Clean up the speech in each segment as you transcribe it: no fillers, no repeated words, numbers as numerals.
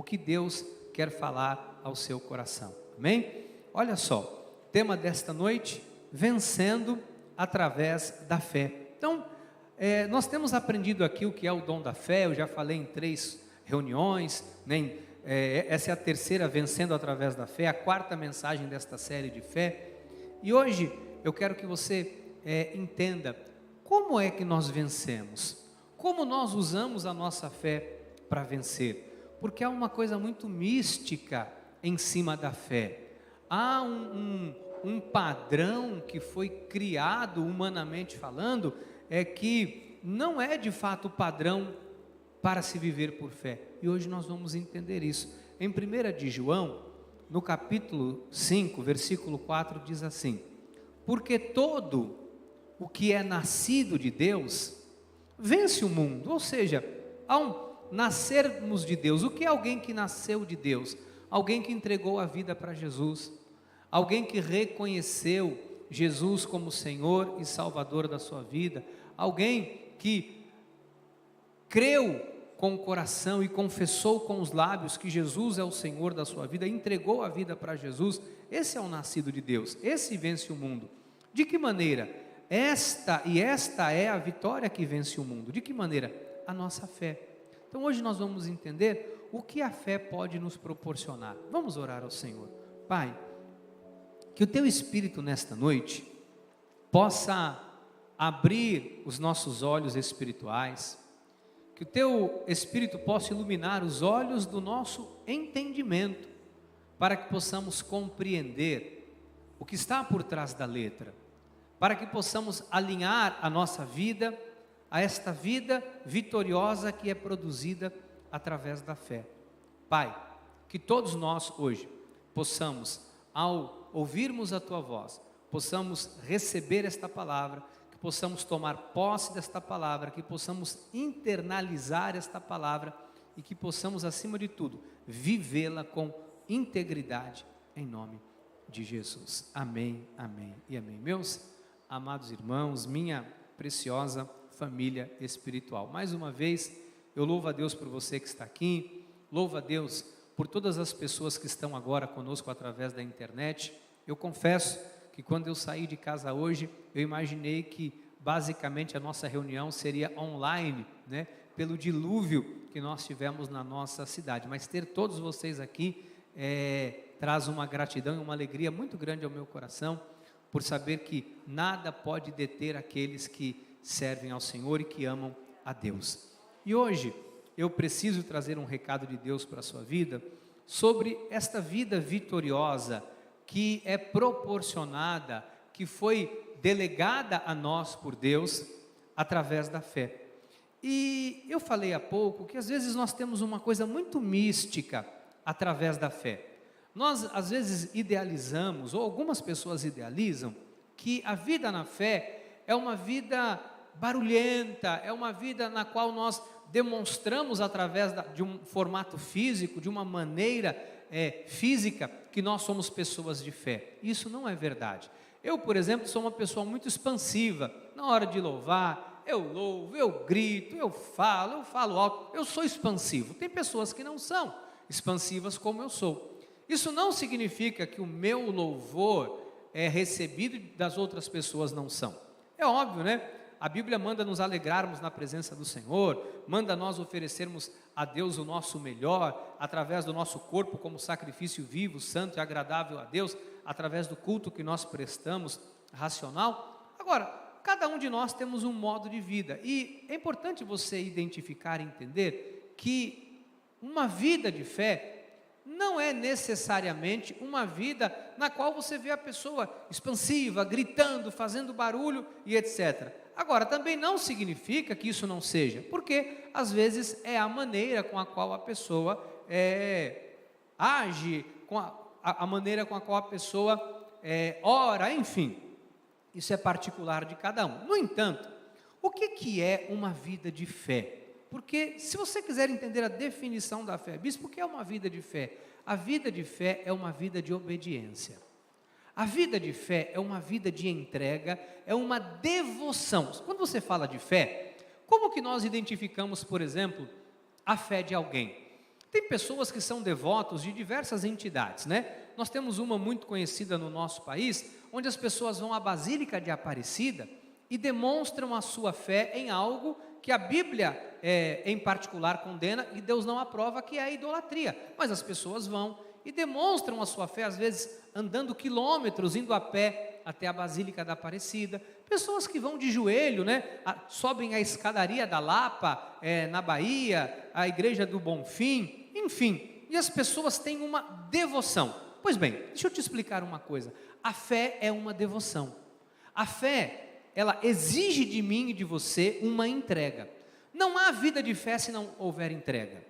o que Deus quer falar ao seu coração. Amém? Olha só, tema desta noite: vencendo através da fé. Então, nós temos aprendido aqui o que é o dom da fé. Eu já falei em 3 reuniões, né? Essa é a terceira, vencendo através da fé, a 4ª mensagem desta série de fé. E hoje eu quero que você entenda como é que nós vencemos, como nós usamos a nossa fé para vencer, porque há uma coisa muito mística em cima da fé. Há um padrão que foi criado humanamente falando, que não é de fato padrão para se viver por fé. E hoje nós vamos entender isso. Em 1 de João, no capítulo 5, versículo 4, diz assim: porque todo o que é nascido de Deus vence o mundo. Ou seja, ao nascermos de Deus, o que é alguém que nasceu de Deus? Alguém que entregou a vida para Jesus, alguém que reconheceu Jesus como Senhor e Salvador da sua vida, alguém que creu com o coração e confessou com os lábios que Jesus é o Senhor da sua vida, entregou a vida para Jesus. Esse é o nascido de Deus, esse vence o mundo. De que maneira? Esta é a vitória que vence o mundo. De que maneira? A nossa fé. Então hoje nós vamos entender o que a fé pode nos proporcionar. Vamos orar ao Senhor. Pai, que o Teu Espírito nesta noite possa abrir os nossos olhos espirituais, que o Teu Espírito possa iluminar os olhos do nosso entendimento, para que possamos compreender o que está por trás da letra, para que possamos alinhar a nossa vida a esta vida vitoriosa que é produzida através da fé. Pai, que todos nós hoje possamos, ao ouvirmos a Tua voz, possamos receber esta palavra, que possamos tomar posse desta palavra, que possamos internalizar esta palavra e que possamos, acima de tudo, vivê-la com integridade, em nome de Jesus. Amém, amém e amém. Meus amados irmãos, minha preciosa família espiritual, mais uma vez eu louvo a Deus por você que está aqui, louvo a Deus por todas as pessoas que estão agora conosco através da internet. Eu confesso que quando eu saí de casa hoje, eu imaginei que basicamente a nossa reunião seria online, né? Pelo dilúvio que nós tivemos na nossa cidade, mas ter todos vocês aqui traz uma gratidão e uma alegria muito grande ao meu coração, por saber que nada pode deter aqueles que servem ao Senhor e que amam a Deus. E hoje eu preciso trazer um recado de Deus para a sua vida, sobre esta vida vitoriosa que é proporcionada, que foi delegada a nós por Deus através da fé. E eu falei há pouco que às vezes nós temos uma coisa muito mística através da fé. Nós às vezes idealizamos, ou algumas pessoas idealizam, que a vida na fé é uma vida barulhenta, é uma vida na qual nós demonstramos através de um formato físico, de uma maneira física, que nós somos pessoas de fé. Isso não é verdade. Eu, por exemplo, sou uma pessoa muito expansiva. Na hora de louvar, eu louvo, eu grito, eu falo alto, eu sou expansivo. Tem pessoas que não são expansivas como eu sou. Isso não significa que o meu louvor é recebido e das outras pessoas não são. É óbvio, né? A Bíblia manda nos alegrarmos na presença do Senhor, manda nós oferecermos a Deus o nosso melhor, através do nosso corpo como sacrifício vivo, santo e agradável a Deus, através do culto que nós prestamos, racional. Agora, cada um de nós temos um modo de vida, e é importante você identificar e entender que uma vida de fé não é necessariamente uma vida na qual você vê a pessoa expansiva, gritando, fazendo barulho e etc. Agora, também não significa que isso não seja, porque às vezes é a maneira com a qual a pessoa age, com a maneira com a qual a pessoa ora, enfim, isso é particular de cada um. No entanto, o que é uma vida de fé? Porque se você quiser entender a definição da fé, bispo, o que é uma vida de fé? A vida de fé é uma vida de obediência. A vida de fé é uma vida de entrega, é uma devoção. Quando você fala de fé, como que nós identificamos, por exemplo, a fé de alguém? Tem pessoas que são devotos de diversas entidades, né? Nós temos uma muito conhecida no nosso país, onde as pessoas vão à Basílica de Aparecida e demonstram a sua fé em algo que a Bíblia, em particular, condena e Deus não aprova, que é a idolatria. Mas as pessoas vão e demonstram a sua fé, às vezes andando quilômetros, indo a pé até a Basílica da Aparecida. Pessoas que vão de joelho, né? Sobem a escadaria da Lapa, na Bahia, a Igreja do Bonfim, enfim. E as pessoas têm uma devoção. Pois bem, deixa eu te explicar uma coisa. A fé é uma devoção. A fé, ela exige de mim e de você uma entrega. Não há vida de fé se não houver entrega.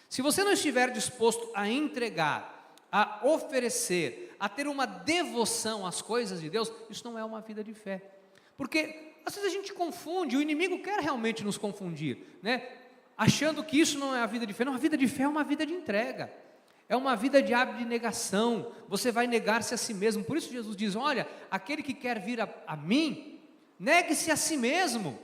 Se você não estiver disposto a entregar, a oferecer, a ter uma devoção às coisas de Deus, isso não é uma vida de fé. Porque às vezes a gente confunde, o inimigo quer realmente nos confundir, né? Achando que isso não é a vida de fé. Não, a vida de fé é uma vida de entrega. É uma vida de abnegação. Você vai negar-se a si mesmo. Por isso Jesus diz: olha, aquele que quer vir a mim, negue-se a si mesmo.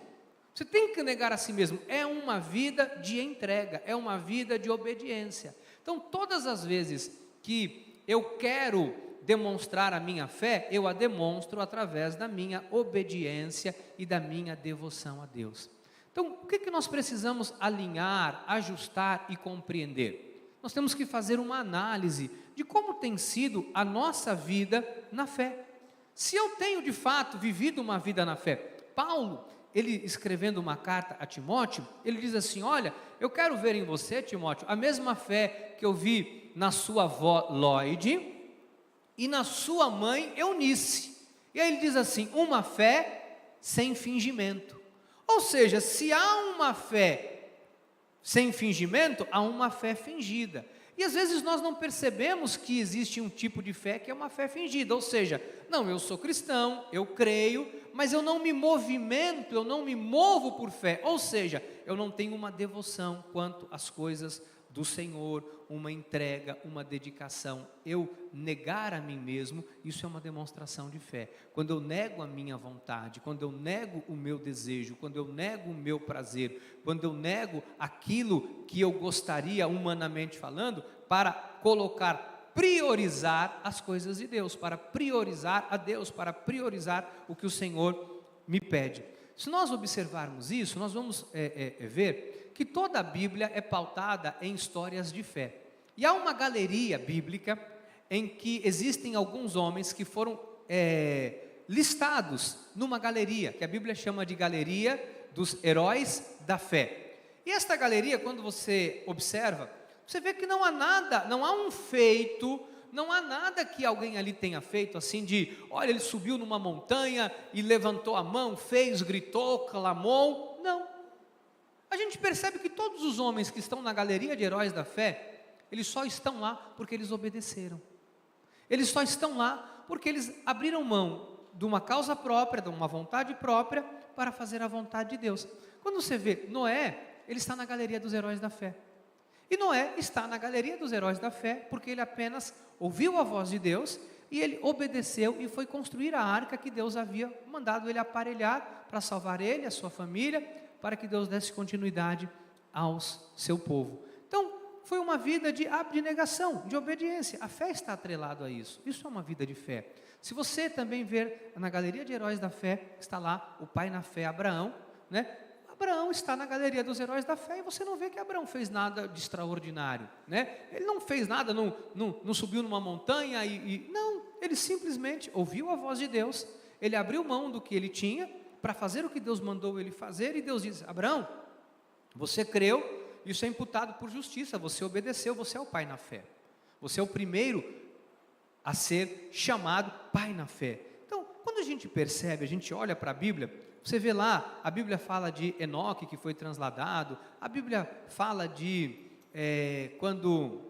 Você tem que negar a si mesmo. É uma vida de entrega, é uma vida de obediência. Então, todas as vezes que eu quero demonstrar a minha fé, eu a demonstro através da minha obediência e da minha devoção a Deus. Então, o que nós precisamos alinhar, ajustar e compreender? Nós temos que fazer uma análise de como tem sido a nossa vida na fé. Se eu tenho de fato vivido uma vida na fé, Paulo, ele escrevendo uma carta a Timóteo, ele diz assim: olha, eu quero ver em você, Timóteo, a mesma fé que eu vi na sua avó Lóide e na sua mãe Eunice. E aí ele diz assim: uma fé sem fingimento. Ou seja, se há uma fé sem fingimento, há uma fé fingida. E às vezes nós não percebemos que existe um tipo de fé que é uma fé fingida. Ou seja, não, eu sou cristão, eu creio, mas eu não me movimento, eu não me movo por fé. Ou seja, eu não tenho uma devoção quanto às coisas do Senhor, uma entrega, uma dedicação. Eu negar a mim mesmo, isso é uma demonstração de fé. Quando eu nego a minha vontade, quando eu nego o meu desejo, quando eu nego o meu prazer, quando eu nego aquilo que eu gostaria, humanamente falando, para priorizar as coisas de Deus, para priorizar a Deus, para priorizar o que o Senhor me pede. Se nós observarmos isso, nós vamos ver que toda a Bíblia é pautada em histórias de fé. E há uma galeria bíblica em que existem alguns homens que foram listados numa galeria, que a Bíblia chama de galeria dos heróis da fé. E esta galeria, quando você observa, você vê que não há nada, não há um feito, não há nada que alguém ali tenha feito assim de, olha, ele subiu numa montanha e levantou a mão, fez, gritou, clamou. Não. A gente percebe que todos os homens que estão na galeria de heróis da fé, eles só estão lá porque eles obedeceram. Eles só estão lá porque eles abriram mão de uma causa própria, de uma vontade própria, para fazer a vontade de Deus. Quando você vê Noé, ele está na galeria dos heróis da fé. E Noé está na galeria dos heróis da fé porque ele apenas ouviu a voz de Deus e ele obedeceu e foi construir a arca que Deus havia mandado ele aparelhar para salvar ele, a sua família, para que Deus desse continuidade ao seu povo. Então, foi uma vida de abnegação, de obediência. A fé está atrelada a isso. Isso é uma vida de fé. Se você também ver na galeria de heróis da fé, está lá o pai na fé, Abraão, né? Abraão está na galeria dos heróis da fé e você não vê que Abraão fez nada de extraordinário, né? Ele não fez nada, não subiu numa montanha não, ele simplesmente ouviu a voz de Deus, ele abriu mão do que ele tinha para fazer o que Deus mandou ele fazer, e Deus diz: Abraão, você creu, isso é imputado por justiça, você obedeceu, você é o pai na fé, você é o primeiro a ser chamado pai na fé. Então, quando a gente percebe, a gente olha para a Bíblia, você vê lá, a Bíblia fala de Enoque que foi transladado, a Bíblia fala de quando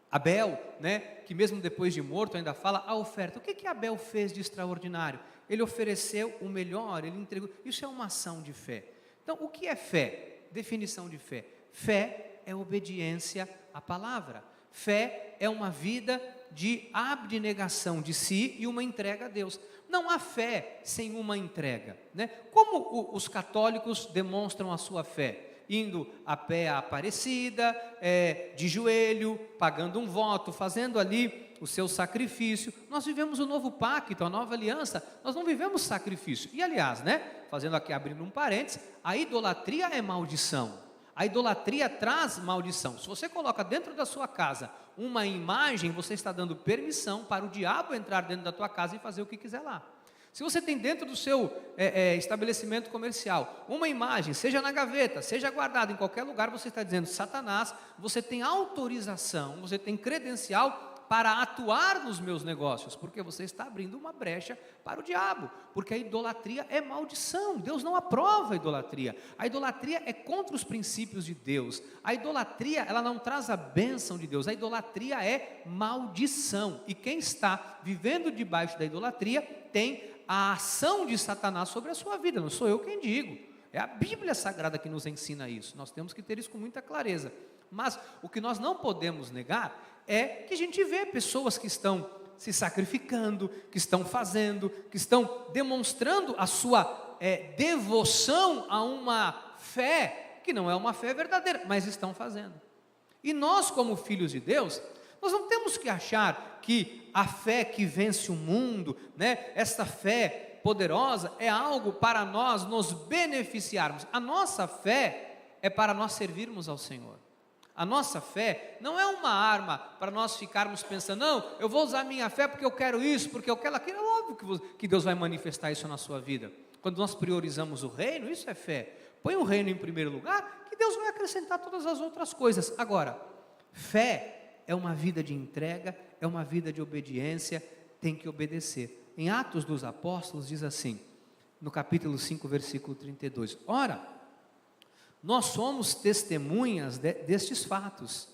Abel, né, que mesmo depois de morto ainda fala a oferta. O que Abel fez de extraordinário? Ele ofereceu o melhor, ele entregou. Isso é uma ação de fé. Então, o que é fé? Definição de fé. Fé é obediência à palavra. Fé é uma vida de abnegação de si e uma entrega a Deus. Não há fé sem uma entrega, né? Como os católicos demonstram a sua fé? indo a pé à Aparecida, de joelho, pagando um voto, fazendo ali o seu sacrifício. Nós vivemos o novo pacto, a nova aliança, nós não vivemos sacrifício. E aliás, fazendo aqui, abrindo um parênteses, a idolatria é maldição. A idolatria traz maldição. Se você coloca dentro da sua casa uma imagem, você está dando permissão para o diabo entrar dentro da tua casa e fazer o que quiser lá. Se você tem dentro do seu estabelecimento comercial uma imagem, seja na gaveta, seja guardada em qualquer lugar, você está dizendo: Satanás, você tem autorização, você tem credencial para atuar nos meus negócios, porque você está abrindo uma brecha para o diabo, porque a idolatria é maldição. Deus não aprova a idolatria é contra os princípios de Deus. A idolatria, ela não traz a bênção de Deus, a idolatria é maldição, e quem está vivendo debaixo da idolatria tem a ação de Satanás sobre a sua vida, não sou eu quem digo, é a Bíblia Sagrada que nos ensina isso. Nós temos que ter isso com muita clareza. Mas o que nós não podemos negar é que a gente vê pessoas que estão se sacrificando, que estão fazendo, que estão demonstrando a sua devoção a uma fé que não é uma fé verdadeira, mas estão fazendo. E nós, como filhos de Deus, nós não temos que achar que a fé que vence o mundo, essa fé poderosa é algo para nós nos beneficiarmos. A nossa fé é para nós servirmos ao Senhor. A nossa fé não é uma arma para nós ficarmos pensando: não, eu vou usar a minha fé porque eu quero isso, porque eu quero aquilo. É óbvio que Deus vai manifestar isso na sua vida. Quando nós priorizamos o reino, isso é fé. Põe o reino em primeiro lugar, que Deus vai acrescentar todas as outras coisas. Agora, fé é uma vida de entrega, é uma vida de obediência, tem que obedecer. Em Atos dos Apóstolos diz assim, no capítulo 5, versículo 32, ora, nós somos testemunhas destes fatos,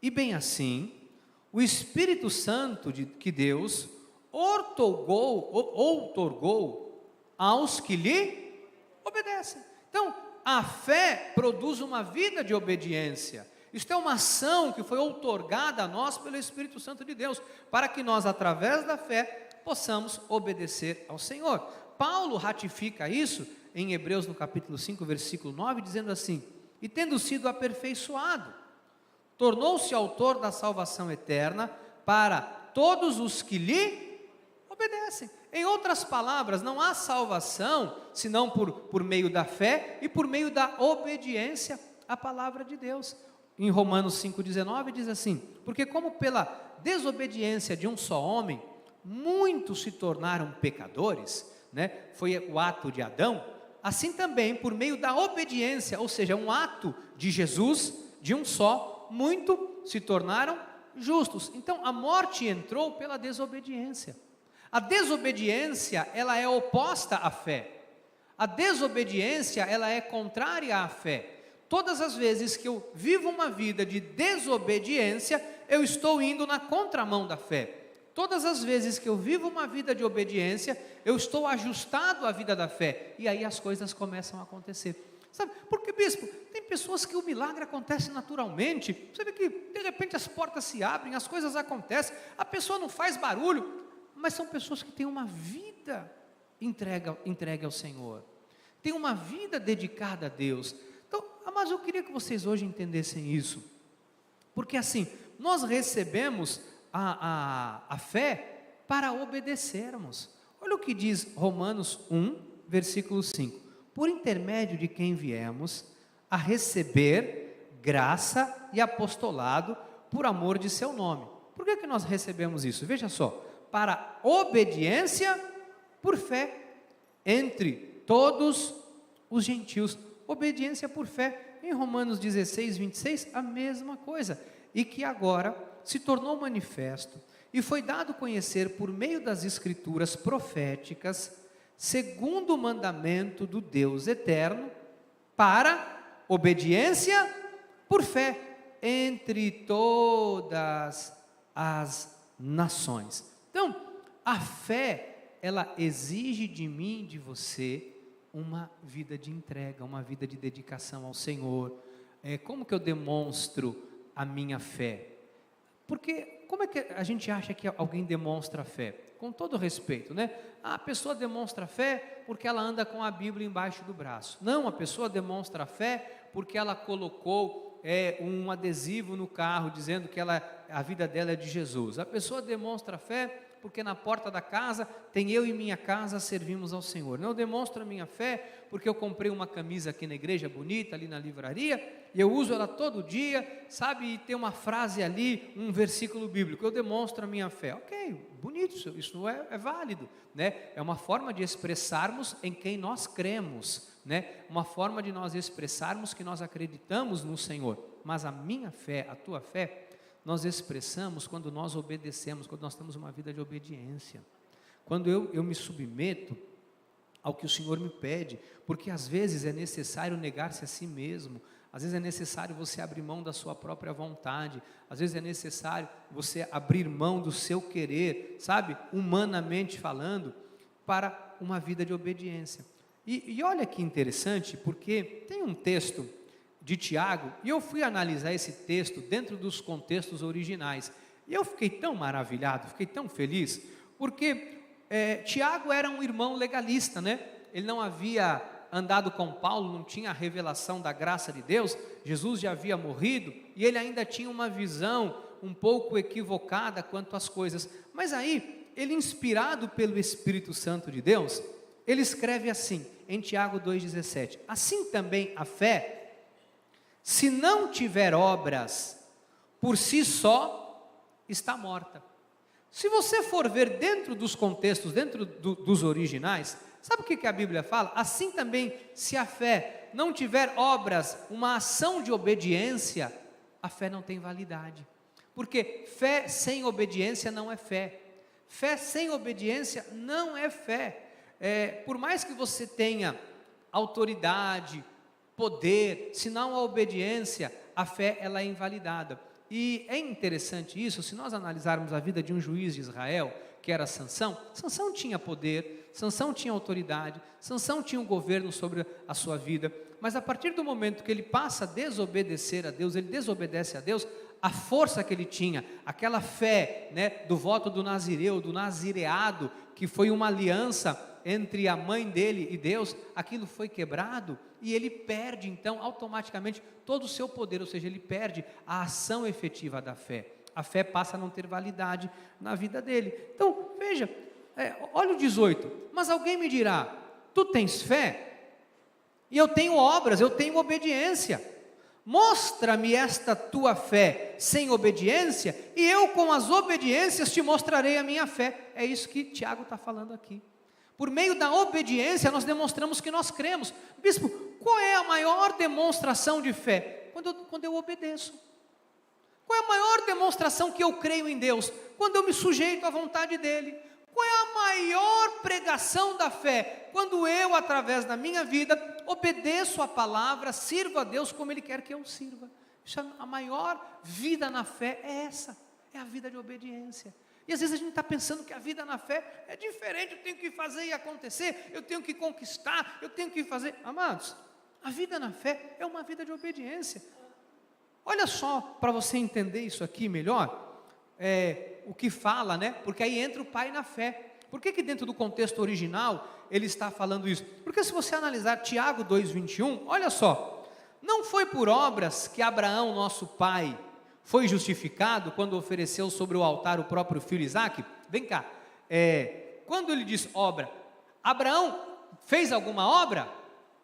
e bem assim, o Espírito Santo que Deus outorgou aos que lhe obedecem. Então, a fé produz uma vida de obediência. Isto é uma ação que foi outorgada a nós pelo Espírito Santo de Deus, para que nós, através da fé, possamos obedecer ao Senhor. Paulo ratifica isso em Hebreus, no capítulo 5, versículo 9, dizendo assim: e tendo sido aperfeiçoado, tornou-se autor da salvação eterna para todos os que lhe obedecem. Em outras palavras, não há salvação senão por meio da fé e por meio da obediência à palavra de Deus. Em Romanos 5,19 diz assim: porque como pela desobediência de um só homem, muitos se tornaram pecadores, foi o ato de Adão, assim também por meio da obediência, ou seja, um ato de Jesus, de um só, muitos se tornaram justos. Então a morte entrou pela desobediência. A desobediência, ela é oposta à fé. A desobediência, ela é contrária à fé. Todas as vezes que eu vivo uma vida de desobediência, eu estou indo na contramão da fé. Todas as vezes que eu vivo uma vida de obediência, eu estou ajustado à vida da fé. E aí as coisas começam a acontecer. Sabe, porque, bispo, tem pessoas que o milagre acontece naturalmente. Você vê que de repente as portas se abrem, as coisas acontecem, a pessoa não faz barulho, mas são pessoas que têm uma vida entregue ao Senhor, têm uma vida dedicada a Deus. Então, mas eu queria que vocês hoje entendessem isso, porque assim, nós recebemos a fé para obedecermos. Olha o que diz Romanos 1, versículo 5: por intermédio de quem viemos a receber graça e apostolado por amor de seu nome. Por que nós recebemos isso? Veja só, para obediência por fé entre todos os gentios. Obediência por fé. Em Romanos 16, 26, a mesma coisa. E que agora se tornou manifesto e foi dado conhecer por meio das escrituras proféticas, segundo o mandamento do Deus eterno, para obediência por fé entre todas as nações. Então, a fé, ela exige de mim, de você, uma vida de entrega, uma vida de dedicação ao Senhor. Como que eu demonstro a minha fé? Porque como é que a gente acha que alguém demonstra fé? Com todo respeito, a pessoa demonstra fé porque ela anda com a Bíblia embaixo do braço. Não, a pessoa demonstra fé porque ela colocou um adesivo no carro dizendo que a vida dela é de Jesus. A pessoa demonstra fé porque na porta da casa tem eu e minha casa servimos ao Senhor. Não, eu demonstro a minha fé porque eu comprei uma camisa aqui na igreja bonita, ali na livraria, e eu uso ela todo dia, sabe, e tem uma frase ali, um versículo bíblico, eu demonstro a minha fé. Ok, bonito, isso é válido, né? É uma forma de expressarmos em quem nós cremos, né? Uma forma de nós expressarmos que nós acreditamos no Senhor. Mas a minha fé, a tua fé, nós expressamos quando nós obedecemos, quando nós temos uma vida de obediência, quando eu me submeto ao que o Senhor me pede, porque às vezes é necessário negar-se a si mesmo, às vezes é necessário você abrir mão da sua própria vontade, às vezes é necessário você abrir mão do seu querer, sabe, humanamente falando, para uma vida de obediência. E olha que interessante, porque tem um texto de Tiago, e eu fui analisar esse texto dentro dos contextos originais, e eu fiquei tão maravilhado, fiquei tão feliz, porque Tiago era um irmão legalista, né? Ele não havia andado com Paulo, não tinha a revelação da graça de Deus, Jesus já havia morrido, e ele ainda tinha uma visão um pouco equivocada quanto às coisas, mas aí, ele inspirado pelo Espírito Santo de Deus, ele escreve assim, em Tiago 2,17, assim também a fé, se não tiver obras, por si só, está morta. Se você for ver dentro dos contextos, dentro dos originais, sabe o que a Bíblia fala? Assim também, se a fé não tiver obras, uma ação de obediência, a fé não tem validade. Porque fé sem obediência não é fé. Fé sem obediência não é fé. Por mais que você tenha autoridade, poder, se não a obediência, a fé ela é invalidada. E é interessante isso, se nós analisarmos a vida de um juiz de Israel, que era Sansão, Sansão tinha poder, Sansão tinha autoridade, Sansão tinha um governo sobre a sua vida, mas a partir do momento que ele passa a desobedecer a Deus, ele desobedece a Deus, a força que ele tinha, aquela fé, né, do voto do nazireu, do nazireado, que foi uma aliança entre a mãe dele e Deus, aquilo foi quebrado, e ele perde então automaticamente todo o seu poder, ou seja, ele perde a ação efetiva da fé, a fé passa a não ter validade na vida dele. Então veja, olha o 18, mas alguém me dirá, tu tens fé, e eu tenho obras, eu tenho obediência, mostra-me esta tua fé sem obediência, e eu com as obediências te mostrarei a minha fé. É isso que Tiago está falando aqui. Por meio da obediência nós demonstramos que nós cremos. Bispo, qual é a maior demonstração de fé? Quando eu obedeço. Qual é a maior demonstração que eu creio em Deus? Quando eu me sujeito à vontade dEle. Qual é a maior pregação da fé? Quando eu, através da minha vida, obedeço a palavra, sirvo a Deus como Ele quer que eu sirva. A maior vida na fé é essa, é a vida de obediência. E às vezes a gente está pensando que a vida na fé é diferente, eu tenho que fazer e acontecer, eu tenho que conquistar, eu tenho que fazer. Amados, a vida na fé é uma vida de obediência. Olha só, para você entender isso aqui melhor, o que fala, né? Porque aí entra o pai na fé. Por que dentro do contexto original ele está falando isso? Porque se você analisar Tiago 2,21, olha só, não foi por obras que Abraão, nosso pai, foi justificado quando ofereceu sobre o altar o próprio filho Isaque? Vem cá, quando ele diz obra, Abraão fez alguma obra?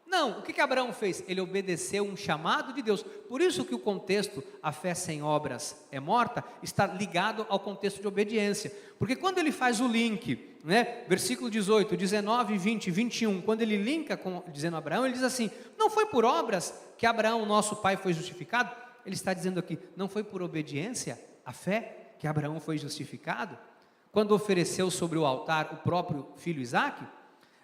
Não, o que Abraão fez? Ele obedeceu um chamado de Deus. Por isso que o contexto, a fé sem obras é morta, está ligado ao contexto de obediência. Porque quando ele faz o link, né, versículo 18, 19, 20, 21, quando ele linka dizendo Abraão, ele diz assim, não foi por obras que Abraão, nosso pai, foi justificado? Ele está dizendo aqui, não foi por obediência, a fé, que Abraão foi justificado? Quando ofereceu sobre o altar o próprio filho Isaque?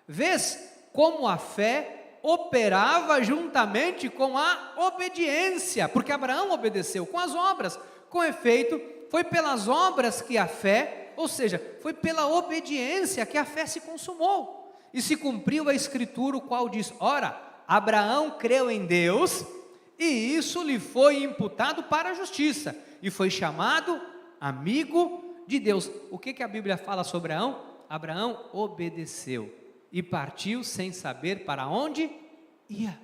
Vês como a fé operava juntamente com a obediência, porque Abraão obedeceu com as obras, com efeito, foi pelas obras que a fé, ou seja, foi pela obediência que a fé se consumou, e se cumpriu a escritura, o qual diz, ora, Abraão creu em Deus, e isso lhe foi imputado para a justiça, e foi chamado amigo de Deus. O que a Bíblia fala sobre Abraão? Abraão obedeceu, e partiu sem saber para onde ia.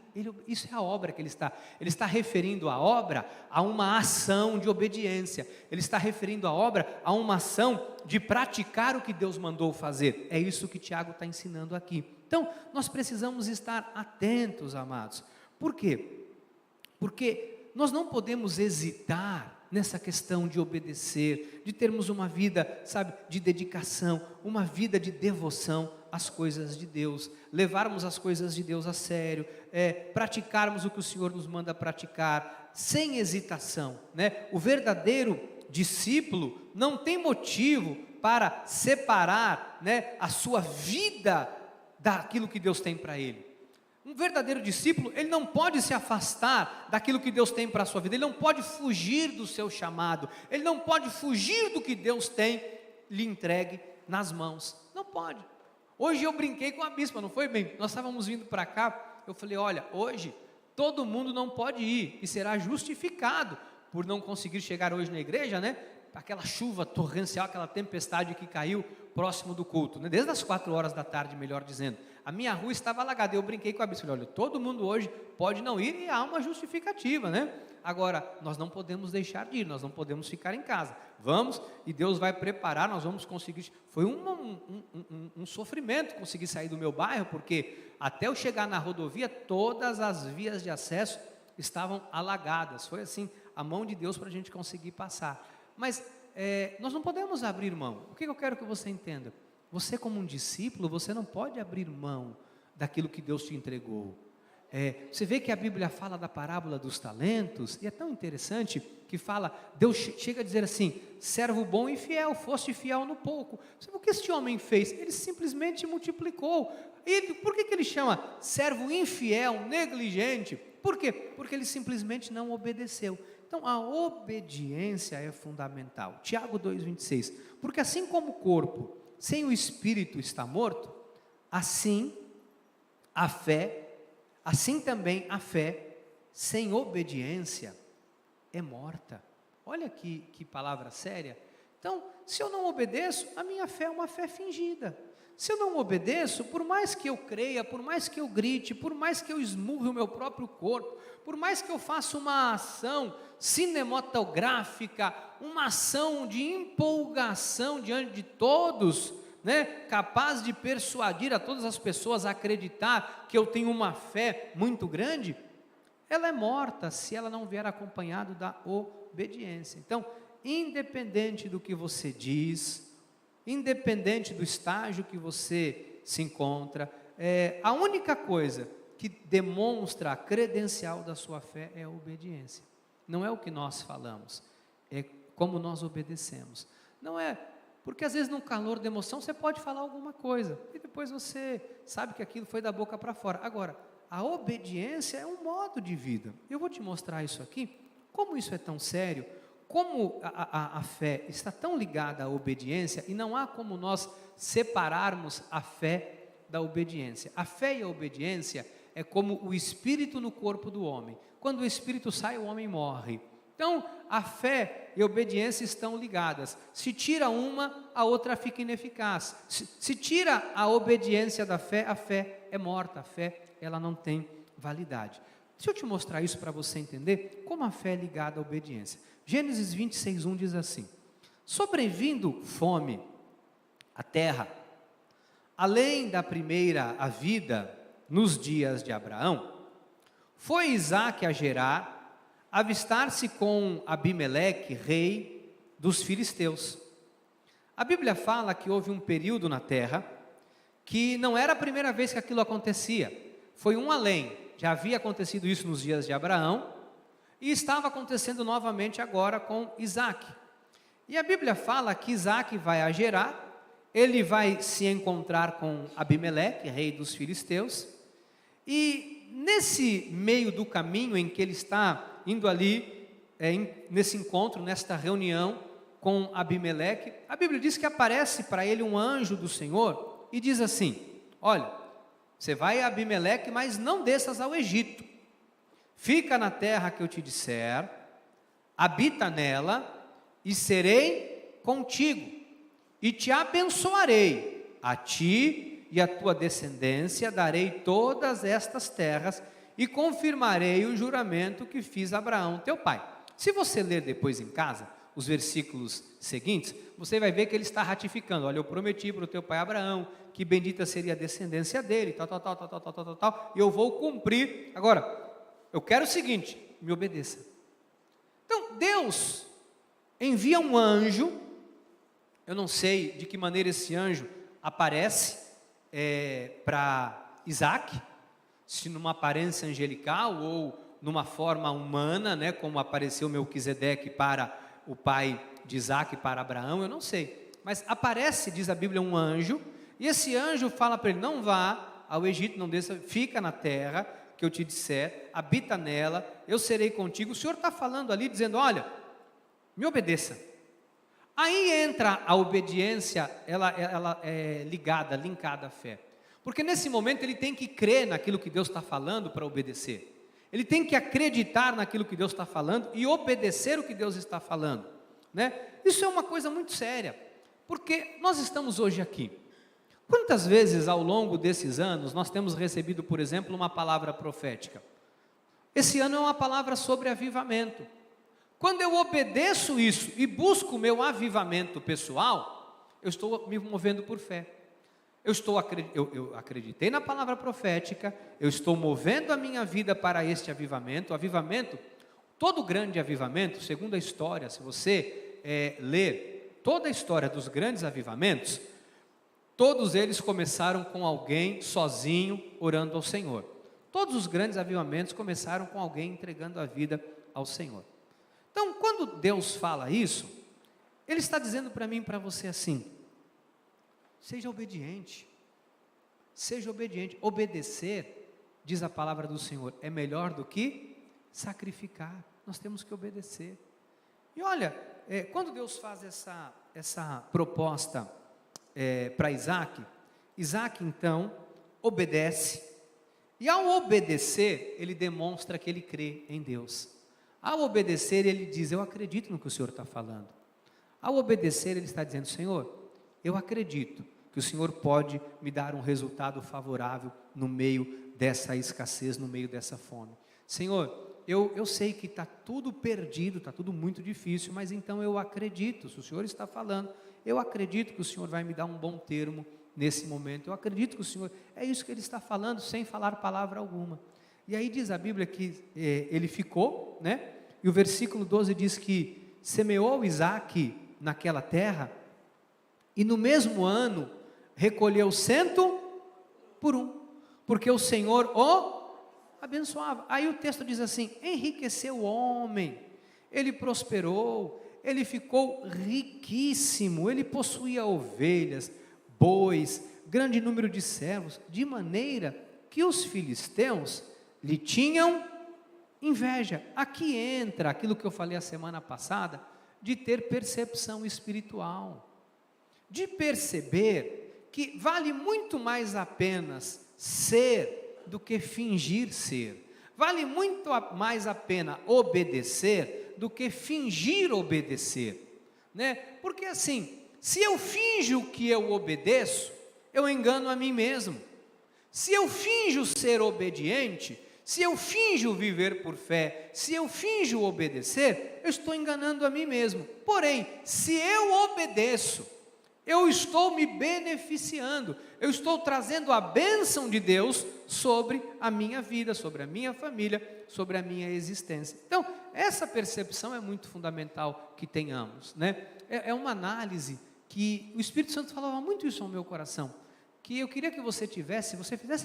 Isso é a obra que ele está referindo a obra a uma ação de obediência, ele está referindo a obra a uma ação de praticar o que Deus mandou fazer. É isso que Tiago está ensinando aqui. Então, nós precisamos estar atentos, amados. Por quê? Porque nós não podemos hesitar nessa questão de obedecer, de termos uma vida, sabe, de dedicação, uma vida de devoção às coisas de Deus, levarmos as coisas de Deus a sério, praticarmos o que o Senhor nos manda praticar, sem hesitação, né? O verdadeiro discípulo não tem motivo para separar, né, a sua vida daquilo que Deus tem para ele. Um verdadeiro discípulo, ele não pode se afastar daquilo que Deus tem para a sua vida, ele não pode fugir do seu chamado, ele não pode fugir do que Deus tem lhe entregue nas mãos, não pode. Hoje eu brinquei com a bispa, não foi bem? Nós estávamos vindo para cá, eu falei, olha, hoje todo mundo não pode ir e será justificado por não conseguir chegar hoje na igreja, né? Aquela chuva torrencial, aquela tempestade que caiu próximo do culto, né? Desde as 4 horas da tarde, melhor dizendo. A minha rua estava alagada, eu brinquei com a bispa, olha, todo mundo hoje pode não ir e há uma justificativa, né? Agora, nós não podemos deixar de ir, nós não podemos ficar em casa, vamos, e Deus vai preparar, nós vamos conseguir. Foi um sofrimento conseguir sair do meu bairro, porque até eu chegar na rodovia, todas as vias de acesso estavam alagadas, foi assim, a mão de Deus para a gente conseguir passar, mas nós não podemos abrir mão. O que eu quero que você entenda? Você como um discípulo, você não pode abrir mão daquilo que Deus te entregou. Você vê que a Bíblia fala da parábola dos talentos, e é tão interessante que fala, Deus chega a dizer assim, servo bom e fiel, foste fiel no pouco. Sabe o que este homem fez? Ele simplesmente multiplicou. Por que ele chama servo infiel, negligente? Por quê? Porque ele simplesmente não obedeceu. Então a obediência é fundamental. Tiago 2,26, porque assim como o corpo sem o espírito está morto, assim também a fé sem obediência é morta. Olha que palavra séria. Então, se eu não obedeço, a minha fé é uma fé fingida. Se eu não obedeço, por mais que eu creia, por mais que eu grite, por mais que eu esmurre o meu próprio corpo, por mais que eu faça uma ação cinematográfica, uma ação de empolgação diante de todos, né, capaz de persuadir a todas as pessoas a acreditar que eu tenho uma fé muito grande, ela é morta se ela não vier acompanhado da obediência. Então, independente do que você diz, independente do estágio que você se encontra, a única coisa que demonstra a credencial da sua fé é a obediência. Não é o que nós falamos, é como nós obedecemos. Não é, porque às vezes no calor da emoção você pode falar alguma coisa, e depois você sabe que aquilo foi da boca para fora. Agora, a obediência é um modo de vida. Eu vou te mostrar isso aqui, como isso é tão sério, como a fé está tão ligada à obediência, e não há como nós separarmos a fé da obediência. A fé e a obediência é como o espírito no corpo do homem. Quando o espírito sai, o homem morre. Então, a fé e a obediência estão ligadas. Se tira uma, a outra fica ineficaz. Se tira a obediência da fé, a fé é morta, a fé ela não tem validade. Deixa eu te mostrar isso para você entender como a fé é ligada à obediência. Gênesis 26:1 diz assim: sobrevindo fome à terra, além da primeira a vida nos dias de Abraão, foi Isaque a Gerar, avistar-se com Abimeleque, rei dos filisteus. A Bíblia fala que houve um período na terra que não era a primeira vez que aquilo acontecia, foi um além. Já havia acontecido isso nos dias de Abraão e estava acontecendo novamente agora com Isaque. E a Bíblia fala que Isaque vai a Gerar, ele vai se encontrar com Abimeleque, rei dos filisteus, e nesse meio do caminho em que ele está indo ali, nesse encontro, nesta reunião com Abimeleque, a Bíblia diz que aparece para ele um anjo do Senhor e diz assim: olha, você vai a Abimeleque, mas não desças ao Egito, fica na terra que eu te disser, habita nela e serei contigo e te abençoarei, a ti e a tua descendência darei todas estas terras e confirmarei o juramento que fiz a Abraão, teu pai. Se você ler depois em casa, os versículos seguintes, você vai ver que ele está ratificando, olha, eu prometi para o teu pai Abraão, que bendita seria a descendência dele, tal, e eu vou cumprir. Agora, eu quero o seguinte, me obedeça. Então, Deus envia um anjo, eu não sei de que maneira esse anjo aparece para Isaac, se numa aparência angelical ou numa forma humana, né, como apareceu Melquisedeque para o pai de Isaac, para Abraão, eu não sei, mas aparece, diz a Bíblia, um anjo, e esse anjo fala para ele, não vá ao Egito, não desça, fica na terra que eu te disser, habita nela, eu serei contigo. O Senhor está falando ali, dizendo, olha, me obedeça. Aí entra a obediência, ela é linkada à fé, porque nesse momento ele tem que crer naquilo que Deus está falando para obedecer, ele tem que acreditar naquilo que Deus está falando e obedecer o que Deus está falando, né? Isso é uma coisa muito séria, porque nós estamos hoje aqui, quantas vezes ao longo desses anos nós temos recebido, por exemplo, uma palavra profética? Esse ano é uma palavra sobre avivamento. Quando eu obedeço isso e busco o meu avivamento pessoal, eu estou me movendo por fé. Eu acreditei na palavra profética, eu estou movendo a minha vida para este avivamento. Avivamento, todo grande avivamento, segundo a história, se você ler toda a história dos grandes avivamentos, todos eles começaram com alguém sozinho orando ao Senhor. Todos os grandes avivamentos começaram com alguém entregando a vida ao Senhor. Então, quando Deus fala isso, Ele está dizendo para mim e para você assim, seja obediente, obedecer, diz a palavra do Senhor, é melhor do que sacrificar, nós temos que obedecer. E olha, quando Deus faz essa proposta para Isaac, então obedece, e ao obedecer, ele demonstra que ele crê em Deus. Ao obedecer, ele diz, eu acredito no que o Senhor está falando. Ao obedecer, ele está dizendo, Senhor, eu acredito que o Senhor pode me dar um resultado favorável no meio dessa escassez, no meio dessa fome. Senhor, eu sei que está tudo perdido, está tudo muito difícil, mas então eu acredito, se o Senhor está falando, eu acredito que o Senhor vai me dar um bom termo nesse momento, eu acredito que o Senhor, é isso que Ele está falando, sem falar palavra alguma. E aí diz a Bíblia que ele ficou, né? E o versículo 12 diz que semeou Isaac naquela terra, e no mesmo ano recolheu 100 por 1, porque o Senhor o abençoava. Aí o texto diz assim, enriqueceu o homem, ele prosperou, ele ficou riquíssimo, ele possuía ovelhas, bois, grande número de servos, de maneira que os filisteus lhe tinham inveja. Aqui entra aquilo que eu falei a semana passada, de ter percepção espiritual, de perceber que vale muito mais a pena ser do que fingir ser, vale muito mais a pena obedecer do que fingir obedecer, né? Porque assim, se eu finjo que eu obedeço, eu engano a mim mesmo. Se eu finjo ser obediente, se eu finjo viver por fé, se eu finjo obedecer, eu estou enganando a mim mesmo. Porém, se eu obedeço, eu estou me beneficiando, eu estou trazendo a bênção de Deus sobre a minha vida, sobre a minha família, sobre a minha existência. Então, essa percepção é muito fundamental que tenhamos, né? É uma análise que o Espírito Santo falava muito isso ao meu coração, que eu queria que você fizesse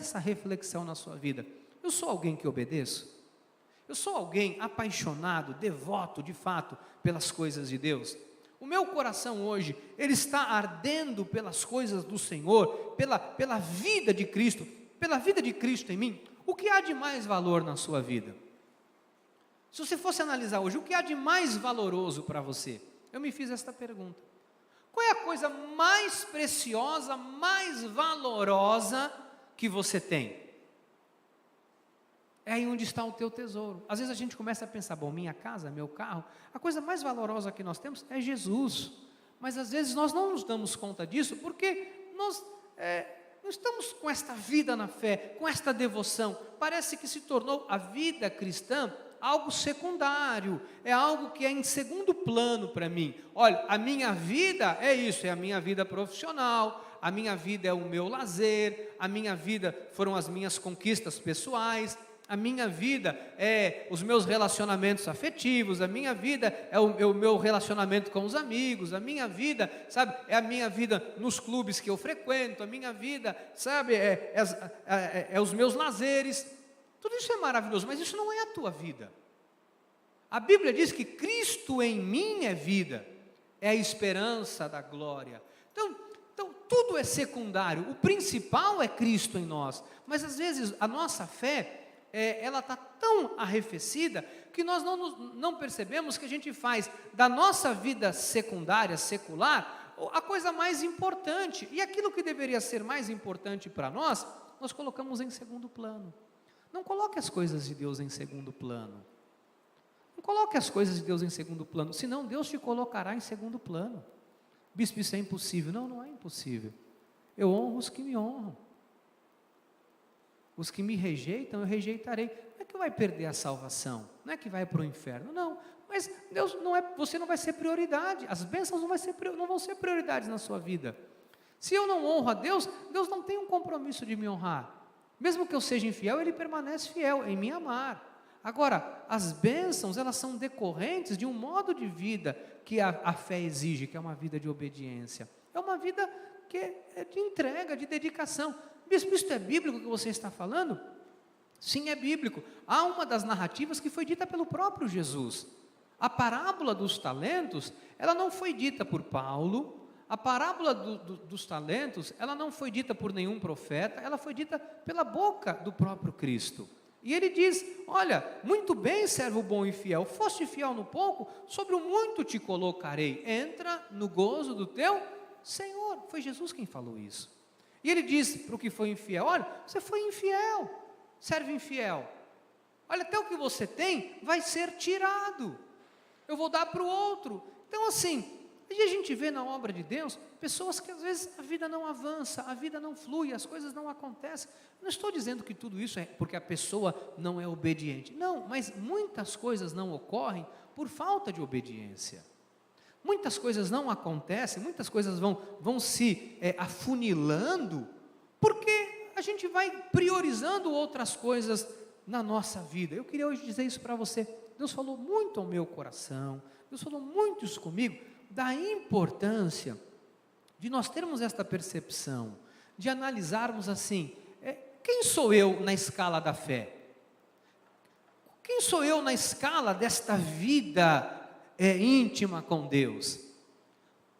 essa reflexão na sua vida. Eu sou alguém que obedeço? Eu sou alguém apaixonado, devoto de fato pelas coisas de Deus? O meu coração hoje, ele está ardendo pelas coisas do Senhor, pela vida de Cristo em mim. O que há de mais valor na sua vida? Se você fosse analisar hoje, o que há de mais valoroso para você? Eu me fiz esta pergunta. Qual é a coisa mais preciosa, mais valorosa que você tem? É aí onde está o teu tesouro. Às vezes a gente começa a pensar, bom, minha casa, meu carro, a coisa mais valorosa que nós temos é Jesus. Mas às vezes nós não nos damos conta disso, porque nós não estamos com esta vida na fé, com esta devoção. Parece que se tornou a vida cristã algo secundário, é algo que é em segundo plano para mim. Olha, a minha vida é isso, é a minha vida profissional, a minha vida é o meu lazer, a minha vida foram as minhas conquistas pessoais, a minha vida é os meus relacionamentos afetivos, a minha vida é o meu relacionamento com os amigos, a minha vida, sabe, é a minha vida nos clubes que eu frequento, a minha vida, sabe, é os meus lazeres. Tudo isso é maravilhoso, mas isso não é a tua vida. A Bíblia diz que Cristo em mim é vida, é a esperança da glória. Então tudo é secundário, o principal é Cristo em nós, mas às vezes a nossa fé, ela está tão arrefecida, que nós não percebemos que a gente faz da nossa vida secundária, secular, a coisa mais importante, e aquilo que deveria ser mais importante para nós colocamos em segundo plano. Não coloque as coisas de Deus em segundo plano, não coloque as coisas de Deus em segundo plano, senão Deus te colocará em segundo plano. Bispo, isso é impossível. Não é impossível. Eu honro os que me honram. Os que me rejeitam, eu rejeitarei. Não é que vai perder a salvação, não é que vai para o inferno, não. Mas Deus você não vai ser prioridade. As bênçãos não vão ser prioridades na sua vida. Se eu não honro a Deus, Deus não tem um compromisso de me honrar. Mesmo que eu seja infiel, Ele permanece fiel em me amar. Agora, as bênçãos, elas são decorrentes de um modo de vida que a fé exige, que é uma vida de obediência. É uma vida que é de entrega, de dedicação. Bispo, isso é bíblico que você está falando? Sim, é bíblico. Há uma das narrativas que foi dita pelo próprio Jesus. A parábola dos talentos, ela não foi dita por Paulo. A parábola dos talentos, ela não foi dita por nenhum profeta, ela foi dita pela boca do próprio Cristo. E ele diz, olha, muito bem, servo bom e fiel, foste fiel no pouco, sobre o muito te colocarei, entra no gozo do teu Senhor. Foi Jesus quem falou isso. E ele diz para o que foi infiel, olha, você foi infiel, servo infiel, olha, até o que você tem vai ser tirado, eu vou dar para o outro. Então assim, e a gente vê na obra de Deus, pessoas que às vezes a vida não avança, a vida não flui, as coisas não acontecem. Não estou dizendo que tudo isso é porque a pessoa não é obediente. Não, mas muitas coisas não ocorrem por falta de obediência. Muitas coisas não acontecem, muitas coisas vão se afunilando, porque a gente vai priorizando outras coisas na nossa vida. Eu queria hoje dizer isso para você. Deus falou muito ao meu coração, Deus falou muito isso comigo, da importância de nós termos esta percepção, de analisarmos assim, quem sou eu na escala da fé? Quem sou eu na escala desta vida íntima com Deus?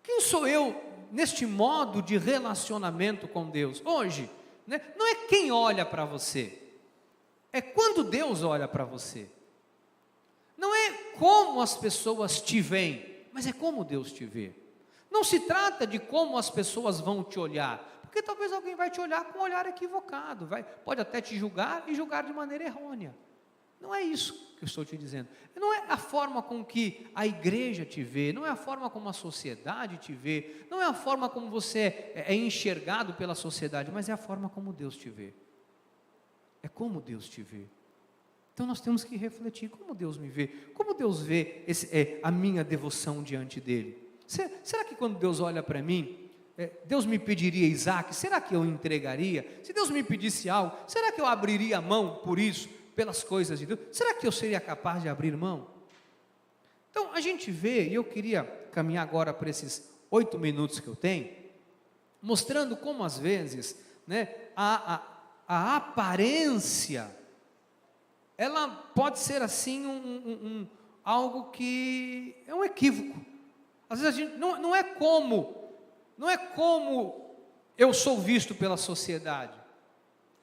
Quem sou eu neste modo de relacionamento com Deus? Hoje, né? Não é quem olha para você, é quando Deus olha para você. Não é como as pessoas te veem, mas é como Deus te vê. Não se trata de como as pessoas vão te olhar, porque talvez alguém vai te olhar com um olhar equivocado, pode até te julgar e julgar de maneira errônea. Não é isso que eu estou te dizendo. Não é a forma com que a igreja te vê, não é a forma como a sociedade te vê, não é a forma como você é enxergado pela sociedade, mas é a forma como Deus te vê. É como Deus te vê. Então nós temos que refletir, como Deus me vê, como Deus vê a minha devoção diante dEle. Será que quando Deus olha para mim, Deus me pediria Isaac? Será que eu entregaria? Se Deus me pedisse algo, será que eu abriria mão por isso, pelas coisas de Deus? Será que eu seria capaz de abrir mão? Então a gente vê, e eu queria caminhar agora para esses 8 minutos que eu tenho, mostrando como às vezes, né, a aparência, ela pode ser assim algo que é um equívoco. Às vezes a gente não é como eu sou visto pela sociedade,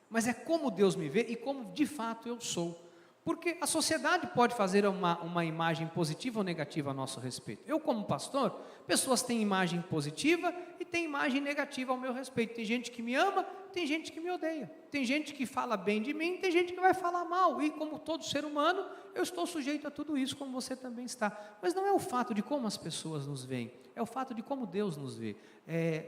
mas é como Deus me vê e como de fato eu sou. Porque a sociedade pode fazer uma imagem positiva ou negativa a nosso respeito. Eu como pastor, pessoas têm imagem positiva e tem imagem negativa ao meu respeito. Tem gente que me ama, tem gente que me odeia. Tem gente que fala bem de mim, tem gente que vai falar mal. E como todo ser humano, eu estou sujeito a tudo isso, como você também está. Mas não é o fato de como as pessoas nos veem, é o fato de como Deus nos vê.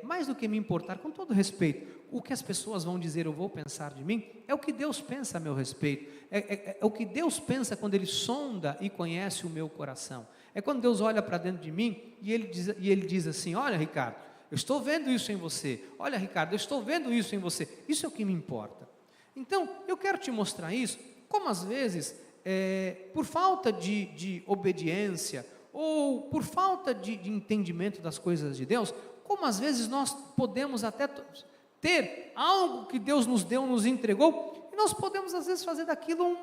Mais do que me importar, com todo respeito, o que as pessoas vão dizer ou vão pensar de mim, é o que Deus pensa a meu respeito. É o que Deus pensa quando Ele sonda e conhece o meu coração. É quando Deus olha para dentro de mim e Ele diz assim: olha, Ricardo, eu estou vendo isso em você. Olha, Ricardo, eu estou vendo isso em você. Isso é o que me importa. Então, eu quero te mostrar isso, como às vezes, por falta de obediência, ou por falta de entendimento das coisas de Deus, como às vezes nós podemos até ter algo que Deus nos deu, nos entregou, e nós podemos às vezes fazer daquilo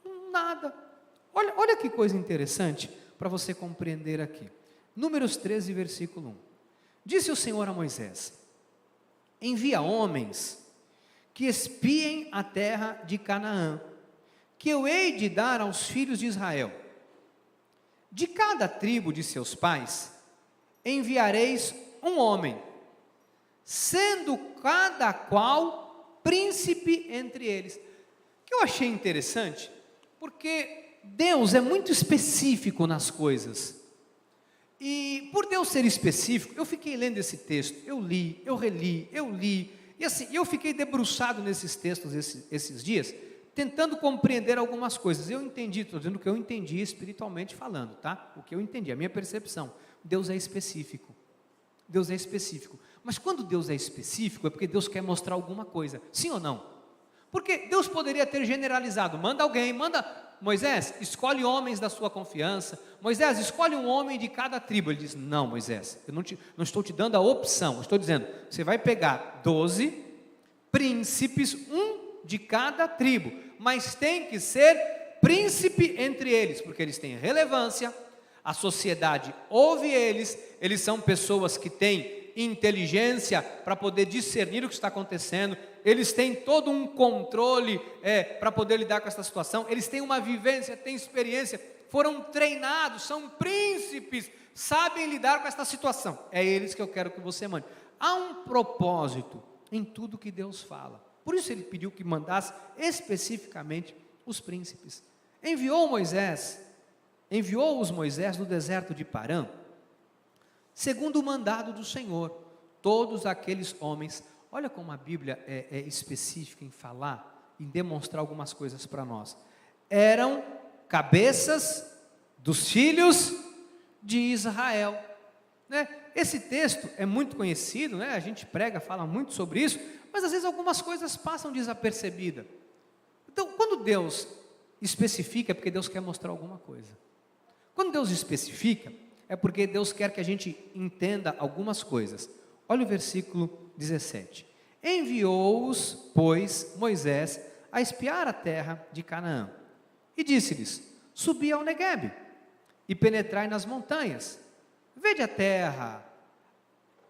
um nada. Olha que coisa interessante para você compreender aqui. Números 13, versículo 1. Disse o Senhor a Moisés: envia homens que espiem a terra de Canaã, que eu hei de dar aos filhos de Israel. De cada tribo de seus pais enviareis um homem, sendo cada qual príncipe entre eles. O que eu achei interessante, porque Deus é muito específico nas coisas. E por Deus ser específico, eu fiquei lendo esse texto, eu li, eu reli, e assim, eu fiquei debruçado nesses textos esses dias, tentando compreender algumas coisas. Eu entendi, estou dizendo o que eu entendi espiritualmente falando, tá? O que eu entendi, a minha percepção. Deus é específico. Deus é específico. Mas quando Deus é específico, é porque Deus quer mostrar alguma coisa. Sim ou não? Porque Deus poderia ter generalizado: manda alguém, Moisés, escolhe homens da sua confiança. Moisés, escolhe um homem de cada tribo. Ele diz: não, Moisés, eu não estou te dando a opção. Eu estou dizendo, você vai pegar 12 príncipes, um de cada tribo, mas tem que ser príncipe entre eles, porque eles têm relevância, a sociedade ouve eles são pessoas que têm inteligência para poder discernir o que está acontecendo, eles têm todo um controle para poder lidar com essa situação, eles têm uma vivência, têm experiência, foram treinados, são príncipes, sabem lidar com essa situação. É eles que eu quero que você mande. Há um propósito em tudo que Deus fala. Por isso Ele pediu que mandasse especificamente os príncipes. Enviou-os Moisés no deserto de Parã, segundo o mandado do Senhor, todos aqueles homens. Olha como a Bíblia é específica em falar, em demonstrar algumas coisas para nós. Eram cabeças dos filhos de Israel. Né? Esse texto é muito conhecido, né? A gente prega, fala muito sobre isso, mas às vezes algumas coisas passam desapercebidas. Então, quando Deus especifica, é porque Deus quer mostrar alguma coisa. Quando Deus especifica, é porque Deus quer que a gente entenda algumas coisas. Olha o versículo 17. Enviou-os, pois, Moisés a espiar a terra de Canaã, e disse-lhes: subi ao Neguebe, e penetrai nas montanhas, vede a terra,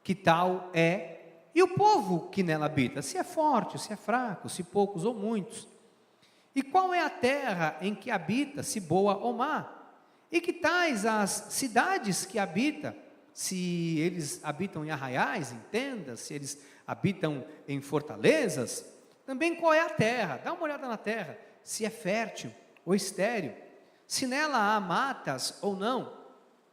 que tal é, e o povo que nela habita, se é forte, se é fraco, se poucos ou muitos. E qual é a terra em que habita, se boa ou má? E que tais as cidades que habita, se eles habitam em arraiais, em tendas, se eles habitam em fortalezas? Também qual é a terra? Dá uma olhada na terra, se é fértil ou estéril, se nela há matas ou não.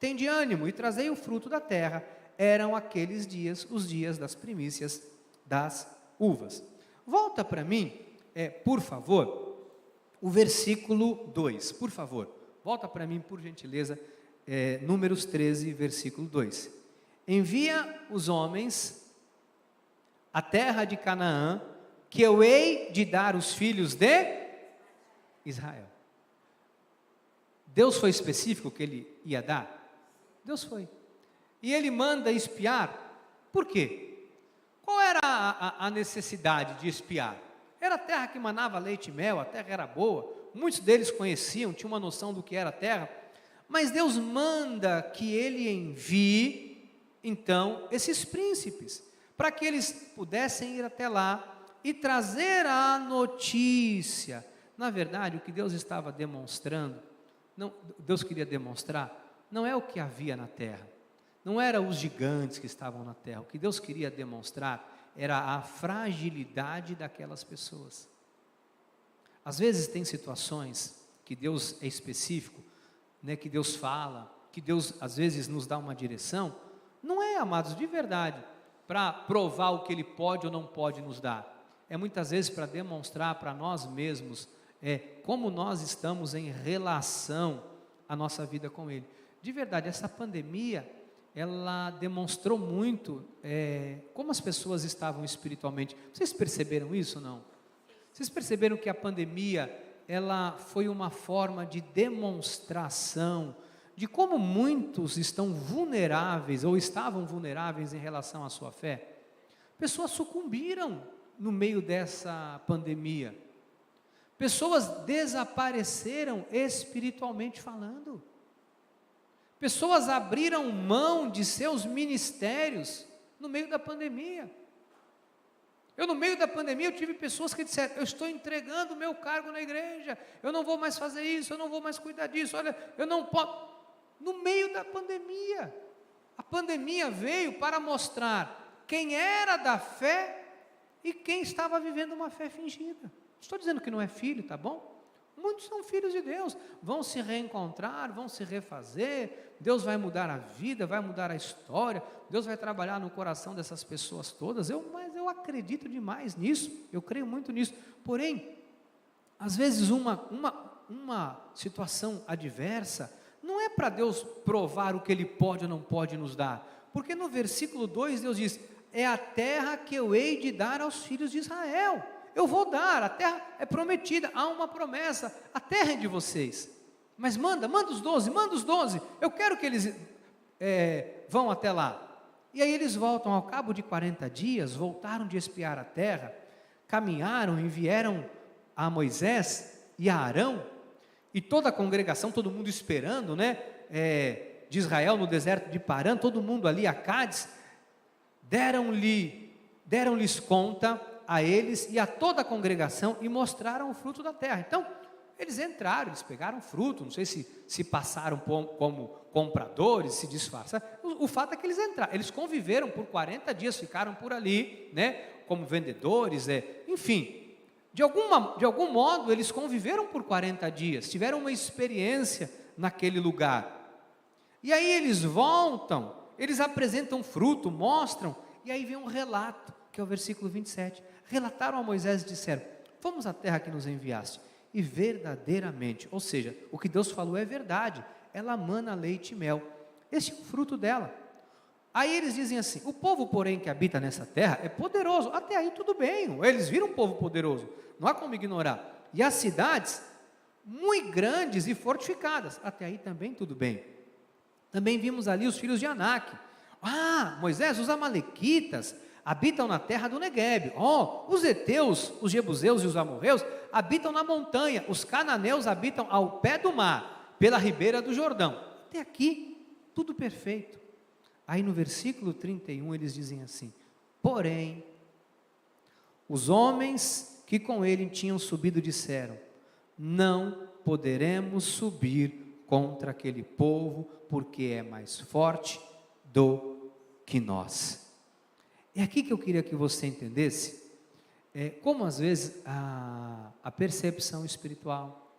Tende ânimo e trazei o fruto da terra. Eram aqueles dias, os dias das primícias das uvas. Volta para mim, por favor, o versículo 2, por favor. Volta para mim, por gentileza, Números 13, versículo 2. Envia os homens à terra de Canaã, que eu hei de dar os filhos de Israel. Deus foi específico que Ele ia dar? Deus foi. E Ele manda espiar. Por quê? Qual era a necessidade de espiar? Era a terra que manava leite e mel, a terra era boa, muitos deles conheciam, tinham uma noção do que era a terra, mas Deus manda que Ele envie, então, esses príncipes, para que eles pudessem ir até lá e trazer a notícia. Na verdade, o que Deus estava demonstrando, Deus queria demonstrar, não é o que havia na terra. não eram os gigantes que estavam na terra. O que Deus queria demonstrar era a fragilidade daquelas pessoas. Às vezes tem situações que Deus é específico, né, que Deus fala, que Deus às vezes nos dá uma direção, não é, amados, de verdade, para provar o que Ele pode ou não pode nos dar. É muitas vezes para demonstrar para nós mesmos como nós estamos em relação à nossa vida com Ele. De verdade, essa pandemia, ela demonstrou muito como as pessoas estavam espiritualmente. Vocês perceberam isso ou não? Vocês perceberam que a pandemia, ela foi uma forma de demonstração de como muitos estão vulneráveis ou estavam vulneráveis em relação à sua fé? Pessoas sucumbiram no meio dessa pandemia. Pessoas desapareceram espiritualmente falando. Pessoas abriram mão de seus ministérios no meio da pandemia. No meio da pandemia, eu tive pessoas que disseram: eu estou entregando o meu cargo na igreja, eu não vou mais fazer isso, eu não vou mais cuidar disso, olha, eu não posso. No meio da pandemia. A pandemia veio para mostrar quem era da fé e quem estava vivendo uma fé fingida. Estou dizendo que não é filho, tá bom? Muitos são filhos de Deus, vão se reencontrar, vão se refazer, Deus vai mudar a vida, vai mudar a história, Deus vai trabalhar no coração dessas pessoas todas, mas eu acredito demais nisso, eu creio muito nisso. Porém, às vezes uma situação adversa, não é para Deus provar o que Ele pode ou não pode nos dar, porque no versículo 2 Deus diz: é a terra que eu hei de dar aos filhos de Israel. Eu vou dar, a terra é prometida, há uma promessa, a terra é de vocês, mas manda os 12, eu quero que eles vão até lá. E aí eles voltam, ao cabo de 40 dias, voltaram de espiar a terra, caminharam e vieram a Moisés e a Arão, e toda a congregação, todo mundo esperando, né, de Israel no deserto de Parã, todo mundo ali a Cádiz, deram-lhes conta a eles e a toda a congregação e mostraram o fruto da terra. Então, eles entraram, eles pegaram fruto, não sei se passaram como compradores, se disfarçaram. O fato é que eles entraram, eles conviveram por 40 dias, ficaram por ali, né, como vendedores, enfim, de algum modo eles conviveram por 40 dias, tiveram uma experiência naquele lugar. E aí eles voltam, eles apresentam fruto, mostram, e aí vem um relato, que é o versículo 27. Relataram a Moisés e disseram: vamos à terra que nos enviaste. E verdadeiramente, ou seja, o que Deus falou é verdade, ela mana leite e mel, este é o fruto dela. Aí eles dizem assim: o povo, porém, que habita nessa terra é poderoso. Até aí tudo bem, eles viram um povo poderoso, não há como ignorar. E as cidades, muito grandes e fortificadas, até aí também tudo bem. Também vimos ali os filhos de Anak. Moisés, os amalequitas habitam na terra do Neguebe. Os heteus, os jebuseus e os amorreus habitam na montanha. Os cananeus habitam ao pé do mar, pela ribeira do Jordão. Até aqui, tudo perfeito. Aí no versículo 31 eles dizem assim: porém, os homens que com ele tinham subido disseram: não poderemos subir contra aquele povo, porque é mais forte do que nós. É aqui que eu queria que você entendesse como às vezes a percepção espiritual,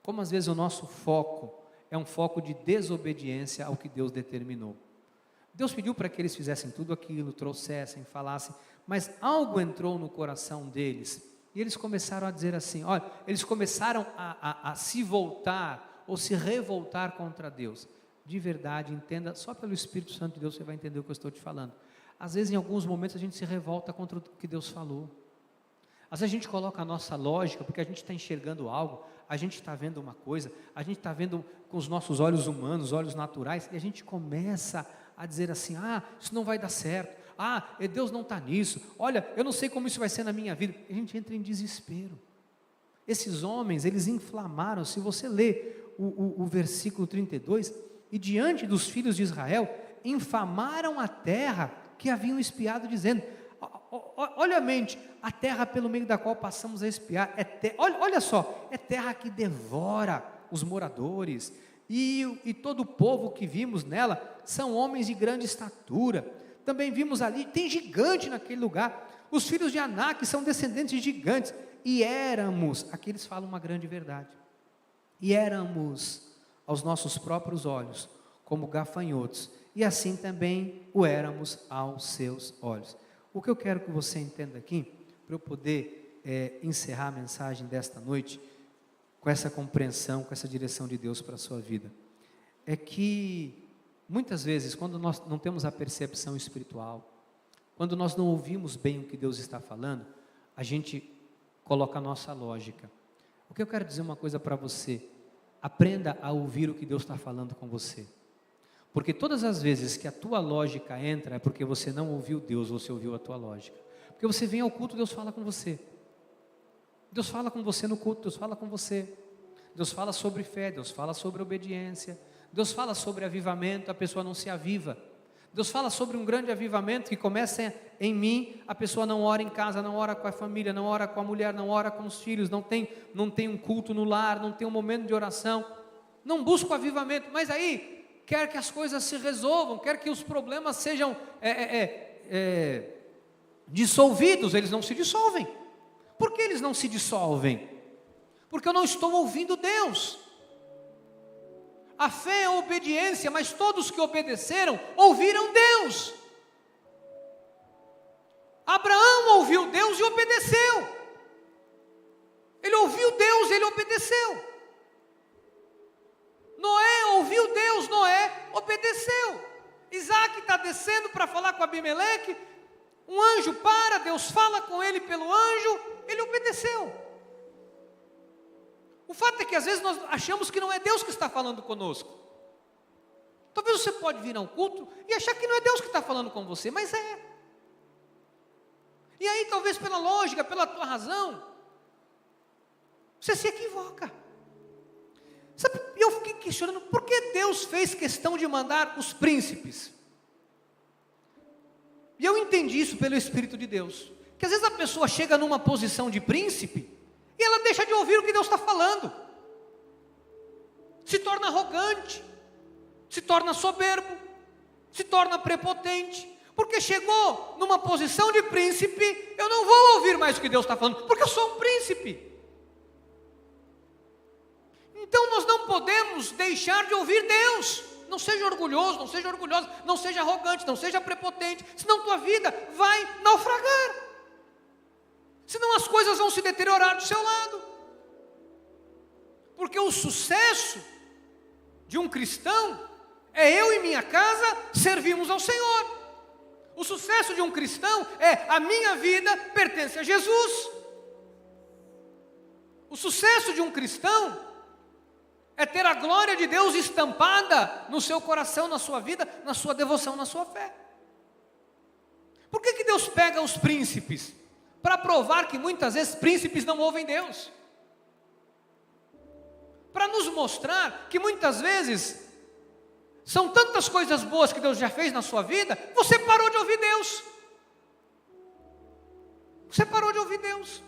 como às vezes o nosso foco é um foco de desobediência ao que Deus determinou. Deus pediu para que eles fizessem tudo aquilo, trouxessem, falassem, mas algo entrou no coração deles, e eles começaram a dizer assim, eles começaram a se voltar, ou se revoltar contra Deus. De verdade, entenda, só pelo Espírito Santo de Deus você vai entender o que eu estou te falando. Às vezes, em alguns momentos, a gente se revolta contra o que Deus falou. Às vezes a gente coloca a nossa lógica, porque a gente está enxergando algo, a gente está vendo uma coisa, a gente está vendo com os nossos olhos humanos, olhos naturais, e a gente começa a dizer assim, isso não vai dar certo, Deus não está nisso, olha, eu não sei como isso vai ser na minha vida. A gente entra em desespero. Esses homens, eles inflamaram, se você lê o versículo 32, e diante dos filhos de Israel, infamaram a terra que haviam espiado, dizendo, olha a mente, a terra pelo meio da qual passamos a espiar, olha só, é terra que devora os moradores, e todo o povo que vimos nela são homens de grande estatura. Também vimos ali, tem gigante naquele lugar. Os filhos de Anak são descendentes de gigantes. E éramos, aqui eles falam uma grande verdade, e éramos aos nossos próprios olhos como gafanhotos, e assim também o éramos aos seus olhos. O que eu quero que você entenda aqui, para eu poder encerrar a mensagem desta noite, com essa compreensão, com essa direção de Deus para a sua vida, é que muitas vezes, quando nós não temos a percepção espiritual, quando nós não ouvimos bem o que Deus está falando, a gente coloca a nossa lógica. O que eu quero dizer uma coisa para você: aprenda a ouvir o que Deus está falando com você, porque todas as vezes que a tua lógica entra, é porque você não ouviu Deus, você ouviu a tua lógica. Porque você vem ao culto, Deus fala com você, Deus fala com você no culto, Deus fala com você, Deus fala sobre fé, Deus fala sobre obediência, Deus fala sobre avivamento, a pessoa não se aviva. Deus fala sobre um grande avivamento que começa em mim, a pessoa não ora em casa, não ora com a família, não ora com a mulher, não ora com os filhos, não tem um culto no lar, não tem um momento de oração, não busca o avivamento, mas aí quer que as coisas se resolvam, quer que os problemas sejam dissolvidos. Eles não se dissolvem. Por que eles não se dissolvem? Porque eu não estou ouvindo Deus. A fé é a obediência, mas todos que obedeceram, ouviram Deus. Abraão ouviu Deus e obedeceu. Ele ouviu Deus, ele obedeceu. Noé ouviu Deus, Noé obedeceu. Isaac está descendo para falar com Abimeleque, um anjo para, Deus fala com ele pelo anjo, ele obedeceu. O fato é que às vezes nós achamos que não é Deus que está falando conosco. Talvez você pode vir a um culto e achar que não é Deus que está falando com você, mas é. E aí talvez pela lógica, pela tua razão, você se equivoca. Sabe, eu fiquei questionando, por que Deus fez questão de mandar os príncipes? E eu entendi isso pelo Espírito de Deus, que às vezes a pessoa chega numa posição de príncipe, e ela deixa de ouvir o que Deus está falando, se torna arrogante, se torna soberbo, se torna prepotente, porque chegou numa posição de príncipe. Eu não vou ouvir mais o que Deus está falando, porque eu sou um príncipe. Então nós não podemos deixar de ouvir Deus. Não seja orgulhoso, não seja orgulhosa, não seja arrogante, não seja prepotente, senão tua vida vai naufragar. Senão as coisas vão se deteriorar do seu lado. Porque o sucesso de um cristão é eu e minha casa servimos ao Senhor. O sucesso de um cristão é a minha vida pertence a Jesus. O sucesso de um cristão é ter a glória de Deus estampada no seu coração, na sua vida, na sua devoção, na sua fé. Por que Deus pega os príncipes? Para provar que muitas vezes príncipes não ouvem Deus. Para nos mostrar que muitas vezes são tantas coisas boas que Deus já fez na sua vida, você parou de ouvir Deus. Você parou de ouvir Deus.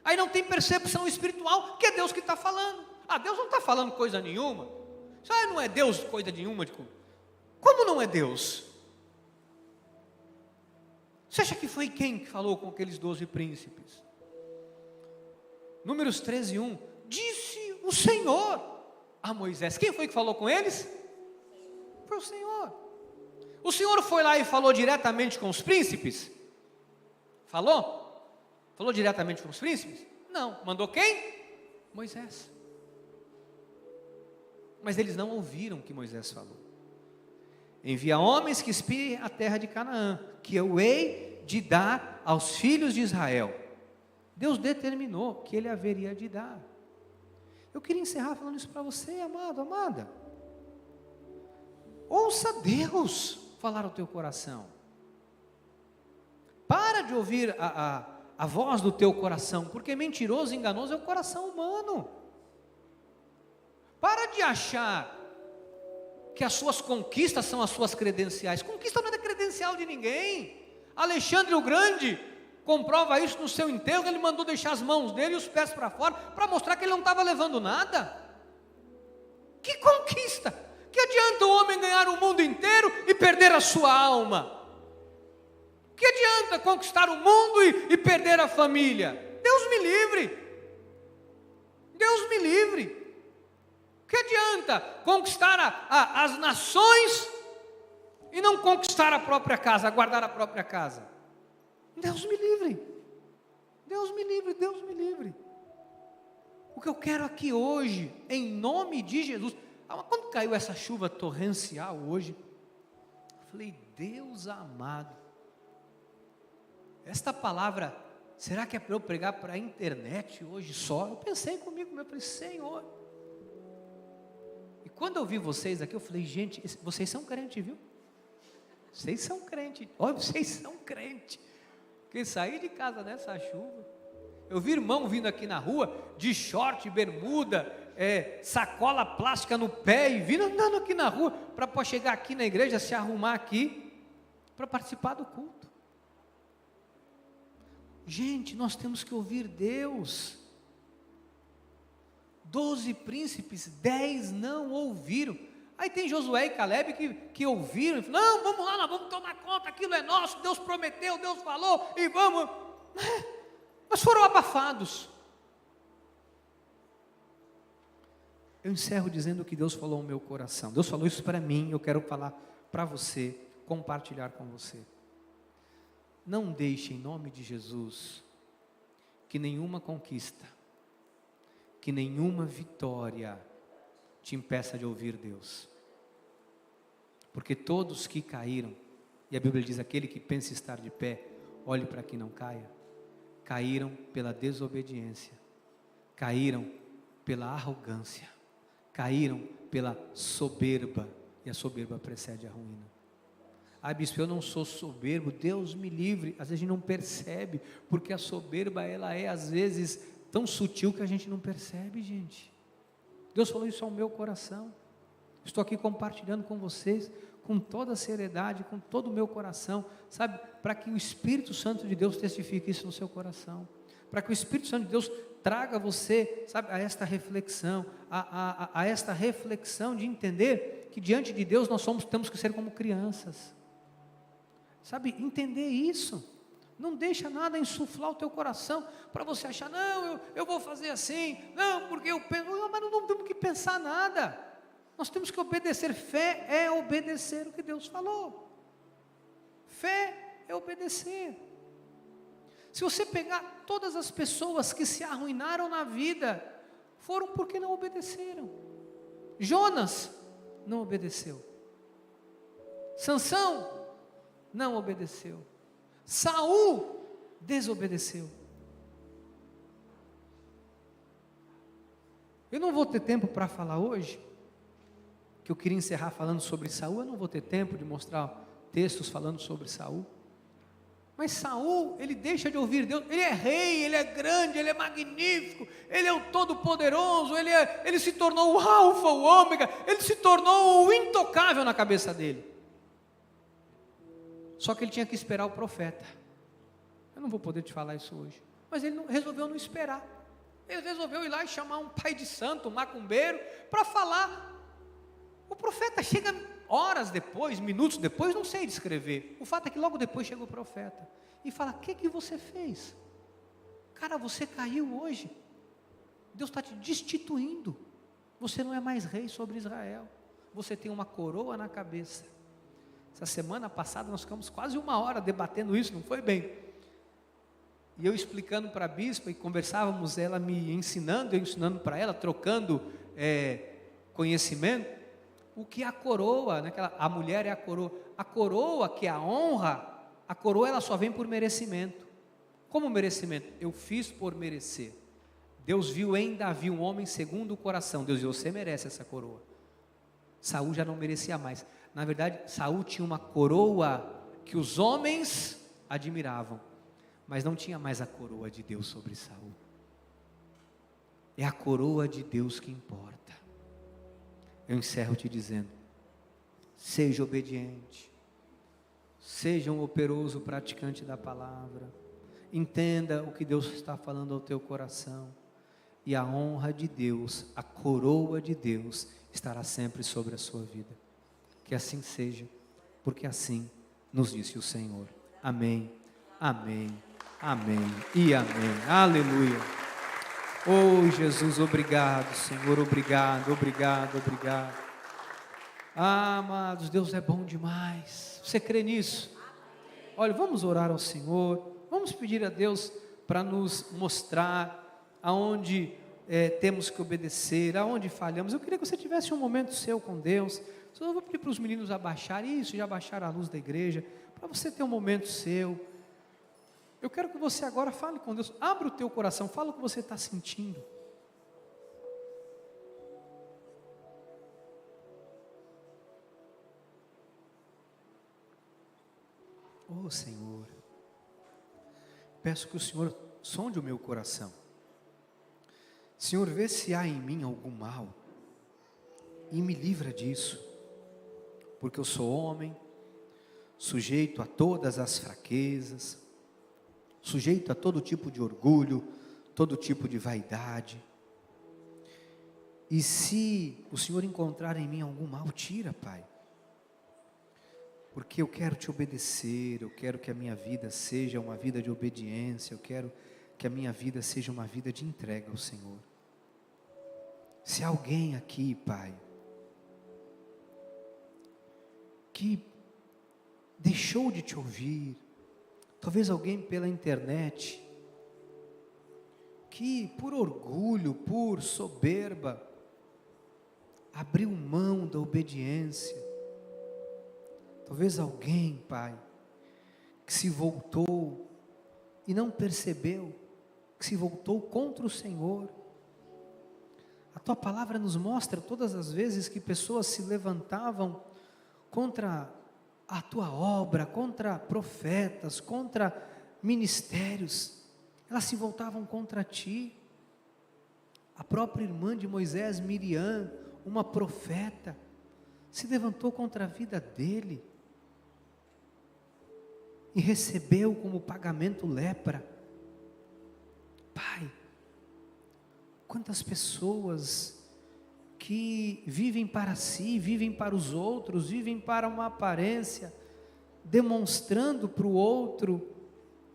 Aí não tem percepção espiritual, que é Deus que está falando. Deus não está falando coisa nenhuma. Isso aí não é Deus coisa nenhuma. Como não é Deus? Você acha que foi quem que falou com aqueles 12 príncipes? Números 13:1, disse o Senhor a Moisés. Quem foi que falou com eles? Foi o Senhor. O Senhor foi lá e falou diretamente com os príncipes? Falou? Falou diretamente com os príncipes? Não. Mandou quem? Moisés. Mas eles não ouviram o que Moisés falou. Envia homens que espiem a terra de Canaã, que eu hei de dar aos filhos de Israel. Deus determinou que ele haveria de dar. Eu queria encerrar falando isso para você, amado, amada. Ouça Deus falar ao teu coração. Para de ouvir a voz do teu coração, porque mentiroso e enganoso é o coração humano. Para de achar que as suas conquistas são as suas credenciais. Conquista não é credencial de ninguém. Alexandre o Grande comprova isso no seu enterro. Ele mandou deixar as mãos dele e os pés para fora, para mostrar que ele não estava levando nada. Que conquista? Que adianta o homem ganhar o mundo inteiro e perder a sua alma? Que adianta conquistar o mundo e perder a família? Deus me livre. Deus me livre. Que adianta conquistar as nações e não conquistar a própria casa, guardar a própria casa? Deus me livre. Deus me livre, Deus me livre. O que eu quero aqui hoje, em nome de Jesus. Quando caiu essa chuva torrencial hoje, eu falei, Deus amado, esta palavra, será que é para eu pregar para a internet hoje só? Eu pensei comigo, eu falei, Senhor. E quando eu vi vocês aqui, eu falei, gente, vocês são crentes, viu? Vocês são crentes, olha, vocês são crentes. Porque saí de casa nessa chuva, eu vi irmão vindo aqui na rua, de short, bermuda, sacola plástica no pé, e vindo andando aqui na rua, para chegar aqui na igreja, se arrumar aqui, para participar do culto. Gente, nós temos que ouvir Deus. 12 príncipes, 10 não ouviram. Aí tem Josué e Caleb que ouviram, e falaram, não, vamos lá, nós vamos tomar conta, aquilo é nosso, Deus prometeu, Deus falou, e vamos, mas foram abafados. Eu encerro dizendo o que Deus falou ao meu coração. Deus falou isso para mim, eu quero falar para você, compartilhar com você. Não deixe, em nome de Jesus, que nenhuma conquista, que nenhuma vitória te impeça de ouvir Deus. Porque todos que caíram, e a Bíblia diz, aquele que pensa estar de pé, olhe para que não caia, caíram pela desobediência, caíram pela arrogância, caíram pela soberba, e a soberba precede a ruína. Ah, bispo, eu não sou soberbo, Deus me livre. Às vezes a gente não percebe, porque a soberba, ela é às vezes tão sutil que a gente não percebe, gente. Deus falou isso ao meu coração. Estou aqui compartilhando com vocês, com toda a seriedade, com todo o meu coração, sabe, para que o Espírito Santo de Deus testifique isso no seu coração, para que o Espírito Santo de Deus traga você, sabe, a esta reflexão, a esta reflexão de entender que diante de Deus nós temos que ser como crianças, sabe, entender isso. Não deixa nada insuflar o teu coração, para você achar, não, eu vou fazer assim, não, porque eu penso, não, mas não temos que pensar nada, nós temos que obedecer. Fé é obedecer o que Deus falou, fé é obedecer. Se você pegar todas as pessoas que se arruinaram na vida, foram porque não obedeceram. Jonas não obedeceu, Sansão não obedeceu, Saul desobedeceu. Eu não vou ter tempo para falar hoje, que eu queria encerrar falando sobre Saul, eu não vou ter tempo de mostrar textos falando sobre Saul. Mas Saul, ele deixa de ouvir Deus, ele é rei, ele é grande, ele é magnífico, ele é o todo-poderoso, ele se tornou o alfa, o ômega, ele se tornou o intocável na cabeça dele. Só que ele tinha que esperar o profeta. Eu não vou poder te falar isso hoje, mas ele resolveu não esperar. Ele resolveu ir lá e chamar um pai de santo, um macumbeiro, para falar. O profeta chega horas depois, minutos depois, não sei descrever. O fato é que logo depois chega o profeta e fala: o que você fez? Cara, você caiu hoje. Deus está te destituindo. Você não é mais rei sobre Israel. Você tem uma coroa na cabeça. Essa semana passada nós ficamos quase 1 hora debatendo isso, não foi bem? E eu explicando para a bispa, e conversávamos, ela me ensinando, eu ensinando para ela, trocando conhecimento. O que é a coroa, né? A mulher é a coroa que é a honra, a coroa ela só vem por merecimento. Como merecimento? Eu fiz por merecer. Deus viu em Davi um homem segundo o coração. Deus disse: você merece essa coroa. Saul já não merecia mais. Na verdade, Saul tinha uma coroa que os homens admiravam, mas não tinha mais a coroa de Deus sobre Saul. É a coroa de Deus que importa. Eu encerro te dizendo: seja obediente, seja um operoso praticante da palavra, entenda o que Deus está falando ao teu coração, e a honra de Deus, a coroa de Deus, estará sempre sobre a sua vida. Que assim seja, porque assim nos disse o Senhor. Amém, amém, amém e amém. Aleluia. Oh Jesus, obrigado, Senhor, obrigado, obrigado, obrigado. Ah, amados, Deus é bom demais. Você crê nisso? Olha, vamos orar ao Senhor, vamos pedir a Deus para nos mostrar aonde temos que obedecer, aonde falhamos. Eu queria que você tivesse um momento seu com Deus. Eu vou pedir para os meninos abaixarem isso, já abaixaram a luz da igreja, para você ter um momento seu. Eu quero que você agora fale com Deus, abra o teu coração, fala o que você está sentindo. Oh Senhor, peço que o Senhor sonde o meu coração. Senhor, vê se há em mim algum mal e me livra disso, porque eu sou homem, sujeito a todas as fraquezas, sujeito a todo tipo de orgulho, todo tipo de vaidade. E se o Senhor encontrar em mim algum mal, tira, Pai, porque eu quero te obedecer, eu quero que a minha vida seja uma vida de obediência, eu quero que a minha vida seja uma vida de entrega ao Senhor. Se há alguém aqui, Pai, que deixou de te ouvir, talvez alguém pela internet, que por orgulho, por soberba, abriu mão da obediência, talvez alguém, Pai, que se voltou e não percebeu, que se voltou contra o Senhor. A Tua palavra nos mostra todas as vezes que pessoas se levantavam contra a Tua obra, contra profetas, contra ministérios, elas se voltavam contra Ti. A própria irmã de Moisés, Miriam, uma profeta, se levantou contra a vida dele e recebeu como pagamento lepra. Pai, quantas pessoas que vivem para si, vivem para os outros, vivem para uma aparência, demonstrando para o outro,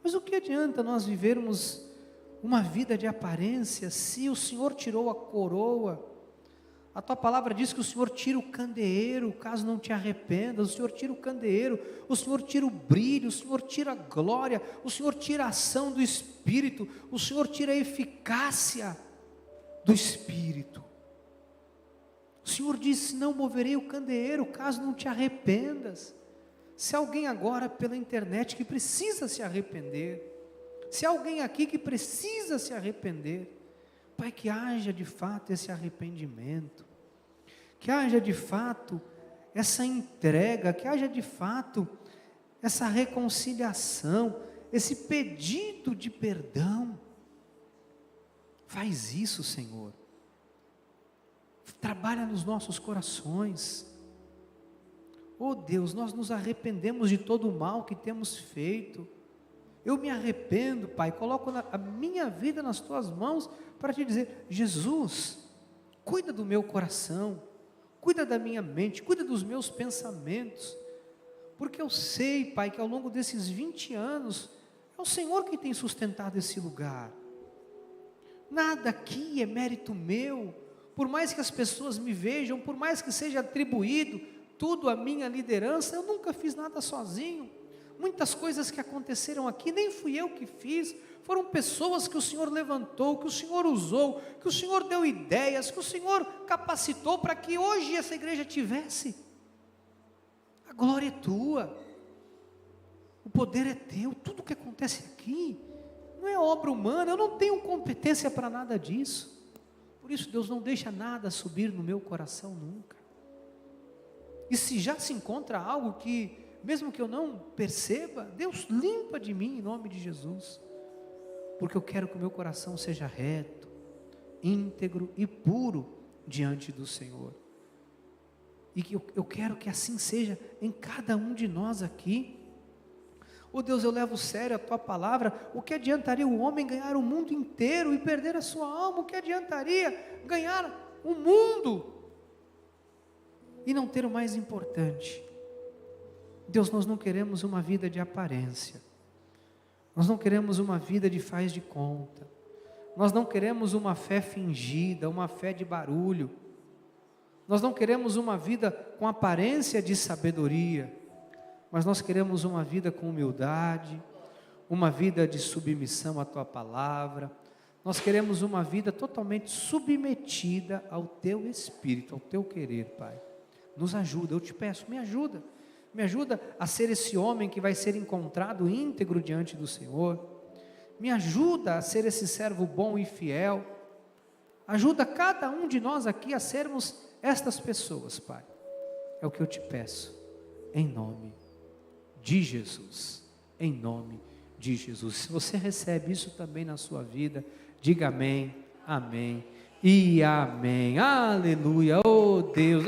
mas o que adianta nós vivermos uma vida de aparência, se o Senhor tirou a coroa? A Tua palavra diz que o Senhor tira o candeeiro, caso não te arrependas, o Senhor tira o candeeiro, o Senhor tira o brilho, o Senhor tira a glória, o Senhor tira a ação do Espírito, o Senhor tira a eficácia do Espírito. O Senhor disse: não moverei o candeeiro, caso não te arrependas. Se alguém agora pela internet que precisa se arrepender, se alguém aqui que precisa se arrepender, Pai, que haja de fato esse arrependimento, que haja de fato essa entrega, que haja de fato essa reconciliação, esse pedido de perdão. Faz isso, Senhor. Trabalha nos nossos corações. Oh Deus, nós nos arrependemos de todo o mal que temos feito. Eu me arrependo, Pai, coloco a minha vida nas Tuas mãos para Te dizer: Jesus, cuida do meu coração, cuida da minha mente, cuida dos meus pensamentos, porque eu sei, Pai, que ao longo desses 20 anos, é o Senhor que tem sustentado esse lugar. Nada aqui é mérito meu, por mais que as pessoas me vejam, por mais que seja atribuído tudo à minha liderança, eu nunca fiz nada sozinho. Muitas coisas que aconteceram aqui, nem fui eu que fiz, foram pessoas que o Senhor levantou, que o Senhor usou, que o Senhor deu ideias, que o Senhor capacitou para que hoje essa igreja tivesse. A glória é Tua, o poder é Teu, tudo que acontece aqui não é obra humana, eu não tenho competência para nada disso. Por isso, Deus, não deixa nada subir no meu coração nunca. E se já se encontra algo que, mesmo que eu não perceba, Deus limpa de mim em nome de Jesus, porque eu quero que o meu coração seja reto, íntegro e puro diante do Senhor. E que eu quero que assim seja em cada um de nós aqui. Oh Deus, eu levo sério a tua palavra. O que adiantaria o homem ganhar o mundo inteiro e perder a sua alma? O que adiantaria ganhar o mundo e não ter o mais importante? Deus, nós não queremos uma vida de aparência. Nós não queremos uma vida de faz de conta. Nós não queremos uma fé fingida, uma fé de barulho. Nós não queremos uma vida com aparência de sabedoria, mas nós queremos uma vida com humildade, uma vida de submissão à tua palavra. Nós queremos uma vida totalmente submetida ao teu Espírito, ao teu querer, Pai. Nos ajuda, eu te peço, me ajuda a ser esse homem que vai ser encontrado íntegro diante do Senhor. Me ajuda a ser esse servo bom e fiel. Ajuda cada um de nós aqui a sermos estas pessoas, Pai. É o que eu te peço, em nome de Jesus, em nome de Jesus. Se você recebe isso também na sua vida, diga amém, amém e amém. Aleluia, oh Deus.